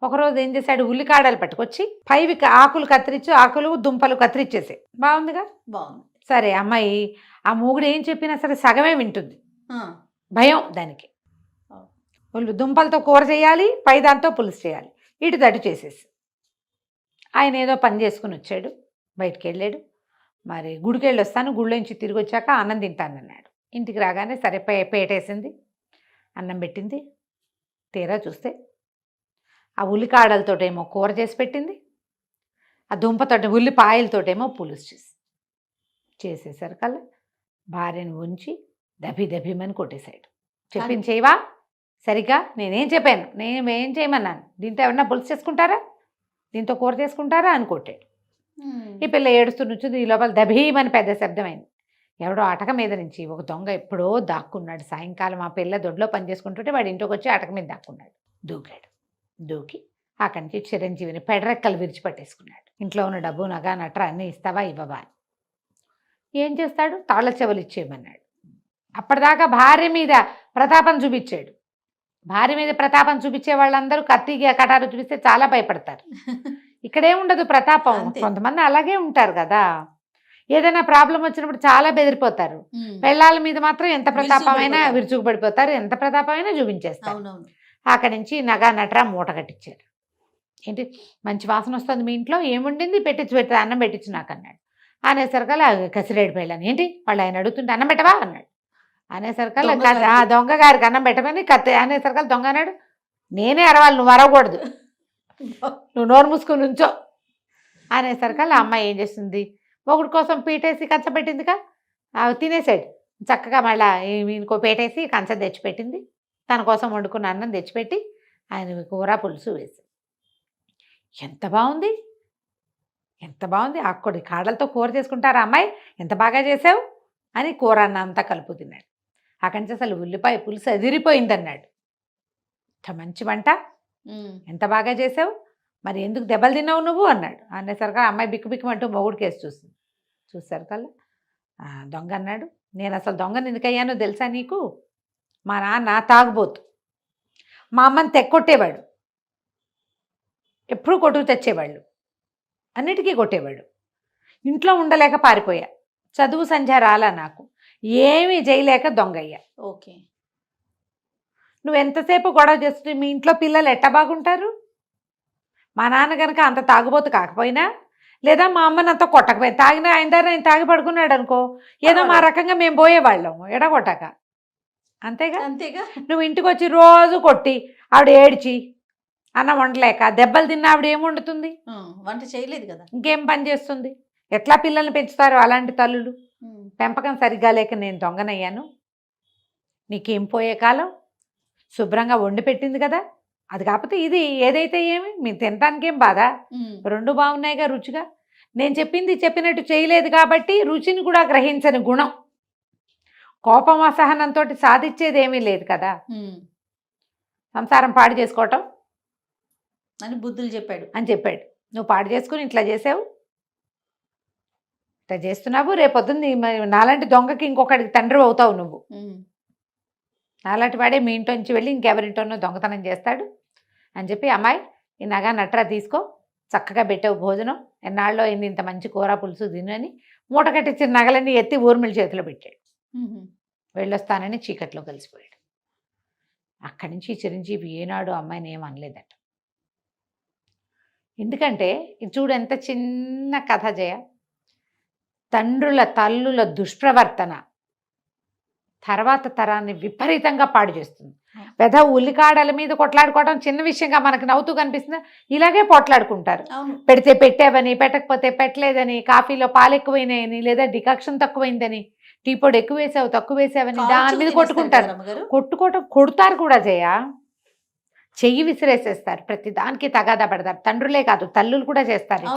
ఒకరోజు ఏం చేశాడు, ఉల్లికాడలు పట్టుకొచ్చి పైవి ఆకులు కత్తిరించి, ఆకులు దుంపలు కత్తిరించేసే. బాగుందిగా. బాగుంది. సరే, అమ్మాయి ఆ మూగుడు ఏం చెప్పినా సరే సగమే వింటుంది. ఆ. భయం దానికి. దుంపలతో కూర చేయాలి, పై దాంతో పులుసు చేయాలి, ఇటు తటు చేసేసి. ఆయన ఏదో పని చేసుకుని వచ్చాడు, బయటికి వెళ్ళాడు. మరి గుడికి వెళ్ళి వస్తాను, గుడిలోంచి తిరిగి వచ్చాక అన్నం తింటానన్నాడు. ఇంటికి రాగానే సరే పేటేసింది, అన్నం పెట్టింది. తీరా చూస్తే ఆ ఉల్లికాడలతోటేమో కూర చేసి పెట్టింది, ఆ దుంపతోటి ఉల్లిపాయలతోటేమో పులుసు చేసేసరికల్లా భార్యను ఉంచి దభిమని కొట్టేశాడు. చెప్పింది చేయవా సరిగ్గా, నేనేం చెప్పాను, నేనేం చేయమన్నాను, దీంతో ఎవరన్నా పులుసు చేసుకుంటారా, దీంతో కూర చేసుకుంటారా అని కొట్టాడు. ఈ పిల్ల ఏడుస్తూ నుంచింది. ఈ లోపల దభీమని పెద్ద శబ్దమైంది. ఎవడో అటక మీద నుంచి ఒక దొంగ ఎప్పుడో దాక్కున్నాడు. సాయంకాలం ఆ పిల్ల దొడ్లో పని చేసుకుంటుంటే వాడు ఇంటికి వచ్చి అటక మీద దాక్కున్నాడు. దూకాడు. దూకి అక్కడి నుంచి చిరంజీవిని పెడరెక్కలు విరిచిపట్టేసుకున్నాడు. ఇంట్లో ఉన్న డబ్బు నగ నట్ర అన్నీ ఇస్తావా ఇవ్వవా. ఏం చేస్తాడు, తాళ్ళ చెవులు ఇచ్చేయమన్నాడు. అప్పటిదాకా భార్య మీద ప్రతాపం చూపించాడు. భార్య మీద ప్రతాపం చూపించే వాళ్ళందరూ కత్తిగా కటారు చూపిస్తే చాలా భయపడతారు. ఇక్కడేముండదు ప్రతాపం. కొంతమంది అలాగే ఉంటారు కదా, ఏదైనా ప్రాబ్లం వచ్చినప్పుడు చాలా బెదిరిపోతారు. పెళ్ళాల మీద మాత్రం ఎంత ప్రతాపమైనా విరుచుకుపడిపోతారు, ఎంత ప్రతాపమైనా చూపించేస్తారు. అక్కడి నుంచి నగా నట్రా మూట కట్టించారు. ఏంటి మంచి వాసన వస్తుంది మీ ఇంట్లో, ఏముండింది పెట్టి అన్నం పెట్టించు నాకు అన్నాడు. అనేసరికల్లా కసిరేడు పెళ్ళాను. ఏంటి వాళ్ళు ఆయన అడుగుతుంటే అన్నం పెట్టవా అన్నాడు. అనేసరికల్లా దొంగ గారికి అన్నం పెట్టమని కత్తి అనేసరికల్లా దొంగ అన్నాడు, నేనే అరవాలి, నువ్వు అరవకూడదు, నువ్వు నోరు మూసుకుని ఉంచో అనేసరికల్లా అమ్మాయి ఏం చేస్తుంది, మొగుడు కోసం పీటేసి కంచపెట్టిందిగా, అవి తినేసాడు చక్కగా. మళ్ళీ ఇంకో పేటేసి కంచం తెచ్చిపెట్టింది, తన కోసం వండుకున్న అన్నం తెచ్చిపెట్టి ఆయన కూర పులుసు వేసి, ఎంత బాగుంది, ఎంత బాగుంది, ఆకుకూర కాడలతో కూర చేసుకుంటారా అమ్మాయి, ఎంత బాగా చేసావు అని కూర అన్న అంతా కలుపు తిన్నాడు. అక్కడి నుంచి అసలు ఉల్లిపాయ పులుసు అదిరిపోయింది అన్నాడు. ఇంత మంచి వంట, ఎంత బాగా చేసావు, మరి ఎందుకు దెబ్బలు తిన్నావు నువ్వు అన్నాడు. అనేసరికి అమ్మాయి బిక్కు బిక్కుమంటూ మొగుడు కేసు చూస్తుంది. చూసారు కల్లా దొంగ అన్నాడు, నేను అసలు దొంగని ఎందుకయ్యానో తెలుసా నీకు, మా నాన్న తాగుబోతు, మా అమ్మని తెక్కొట్టేవాడు, ఎప్పుడూ కొట్టుకు తెచ్చేవాళ్ళు, అన్నిటికీ కొట్టేవాడు, ఇంట్లో ఉండలేక పారిపోయా, చదువు సంధ్య రాలా నాకు, ఏమీ చేయలేక దొంగయ్యా. ఓకే, నువ్వు ఎంతసేపు గొడవ చేస్తుంటే మీ ఇంట్లో పిల్లలు ఎట్ట బాగుంటారు, మా నాన్న కనుక అంత తాగుబోతు కాకపోయినా, లేదా మా అమ్మని అంత కొట్టకపోయినా, తాగినా ఆయన దగ్గర ఆయన తాగి పడుకున్నాడు అనుకో, ఏదో మా రకంగా మేము పోయేవాళ్ళం ఎడగొట్టక, అంతేగా. అంతేగా. నువ్వు ఇంటికి వచ్చి రోజు కొట్టి ఆవిడ ఏడ్చి అన్నం వండలేక దెబ్బలు తిన్న ఆవిడ ఏం వండుతుంది, వంట చేయలేదు కదా, ఇంకేం పని చేస్తుంది, ఎట్లా పిల్లల్ని పెంచుతారు అలాంటి తల్లులు. పెంపకం సరిగ్గా లేక నేను దొంగనయ్యాను, నీకేం పోయే కాలం, శుభ్రంగా వండి పెట్టింది కదా, అది కాకపోతే ఇది ఏదైతే ఏమి మీరు తినడానికి ఏం బాధ, రెండు బాగున్నాయిగా రుచిగా, నేను చెప్పింది చెప్పినట్టు చేయలేదు కాబట్టి రుచిని కూడా గ్రహించని గుణం, కోపం అసహనంతో సాధించేది ఏమీ లేదు కదా, సంసారం పాడు చేసుకోవటం అని బుద్ధులు చెప్పాడు అని చెప్పాడు. నువ్వు పాడు చేసుకుని ఇట్లా చేసావు, ఇట్లా చేస్తున్నావు, రేపొద్దుంది నాలాంటి దొంగకి ఇంకొకటికి తండ్రి అవుతావు నువ్వు, నాలాంటి వాడే మీ ఇంట్లో నుంచి వెళ్ళి ఇంకెవరింటోనో దొంగతనం చేస్తాడు అని చెప్పి, అమ్మాయి ఈ నగ నట్రా తీసుకో, చక్కగా పెట్టావు భోజనం, ఎన్నాళ్ళలో అయింది ఇంత మంచి కూర పులుసు తినని మూట కట్టించిన నగలన్నీ ఎత్తి ఊర్మిళ చేతిలో పెట్టాడు. వెళ్ళొస్తానని చీకట్లో కలిసిపోయాడు. అక్కడి నుంచి చిరంజీవి ఏనాడు అమ్మాయిని ఏం అనలేదట. ఎందుకంటే ఇది చూడు ఎంత చిన్న కథ జయ, తండ్రుల తల్లుల దుష్ప్రవర్తన తర్వాత తరాన్ని విపరీతంగా పాడు చేస్తుంది. పెద్ద ఉల్లికాడల మీద కొట్లాడుకోవడం చిన్న విషయంగా మనకు నవ్వుతూ కనిపిస్తుంది, ఇలాగే పోట్లాడుకుంటారు. పెడితే పెట్టావని, పెట్టకపోతే పెట్టలేదని, కాఫీలో పాలు ఎక్కువైనాయని, లేదా డికాక్షన్ తక్కువైందని, టీ పొడి ఎక్కువ వేసావు తక్కువ వేసావని దాని మీద కొట్టుకుంటారు. కొడతారు కూడా జయ, చెయ్యి విసిరేసేస్తారు, ప్రతి దానికి తగాదా పడతారు. తండ్రులే కాదు తల్లులు కూడా చేస్తారు.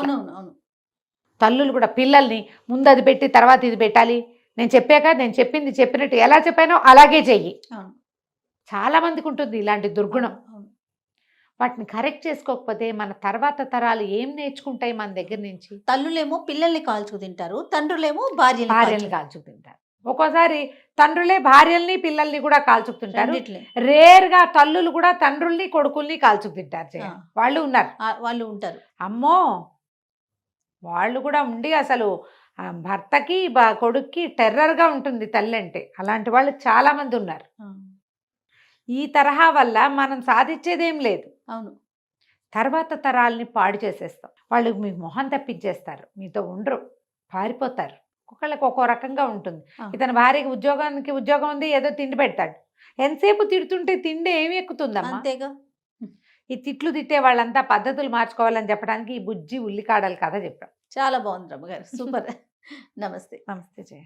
తల్లులు కూడా పిల్లల్ని ముందు అది పెట్టి తర్వాత ఇది పెట్టాలి, నేను చెప్పాక నేను చెప్పింది చెప్పినట్టు ఎలా చెప్పానో అలాగే చెయ్యి. చాలా మందికి ఉంటుంది ఇలాంటి దుర్గుణం. వాటిని కరెక్ట్ చేసుకోకపోతే మన తర్వాత తరాలు ఏం నేర్చుకుంటాయి మన దగ్గర నుంచి. తల్లులేమో పిల్లల్ని కాల్చుకు తింటారు, తండ్రులేమో భార్యల్ని కాల్చుకు తింటారు. ఒక్కోసారి తండ్రులే భార్యల్ని పిల్లల్ని కూడా కాల్చుకు తింటారు. రేర్గా తల్లులు కూడా తండ్రుల్ని కొడుకుల్ని కాల్చుకు తింటారు. వాళ్ళు ఉంటారు. అమ్మో, వాళ్ళు కూడా ఉండి అసలు భర్తకి కొడుక్కి టెర్రర్గా ఉంటుంది తల్లి అంటే. అలాంటి వాళ్ళు చాలా మంది ఉన్నారు. ఈ తరహా వల్ల మనం సాధించేదేం లేదు. అవును, తర్వాత తరాలని పాడు చేసేస్తాం. వాళ్ళు మీ మొహం తప్పించేస్తారు, మీతో ఉండరు, పారిపోతారు. ఒక్కొక్కళ్ళకి ఒక్కో రకంగా ఉంటుంది. ఇతని భార్యకి ఉద్యోగం ఉంది, ఏదో తిండి పెడతాడు, ఎంతసేపు తిడుతుంటే తిండి ఏమి ఎక్కుతుందమ్మా. అంతేగా. ఈ తిట్లు తిట్టే వాళ్ళంతా పద్ధతులు మార్చుకోవాలని చెప్పడానికి ఈ బుజ్జి ఉల్లికాడల కథ చెప్పాం. చాలా బాగుంది రమ్మగారు, సూపర్. నమస్తే. నమస్తే జయ.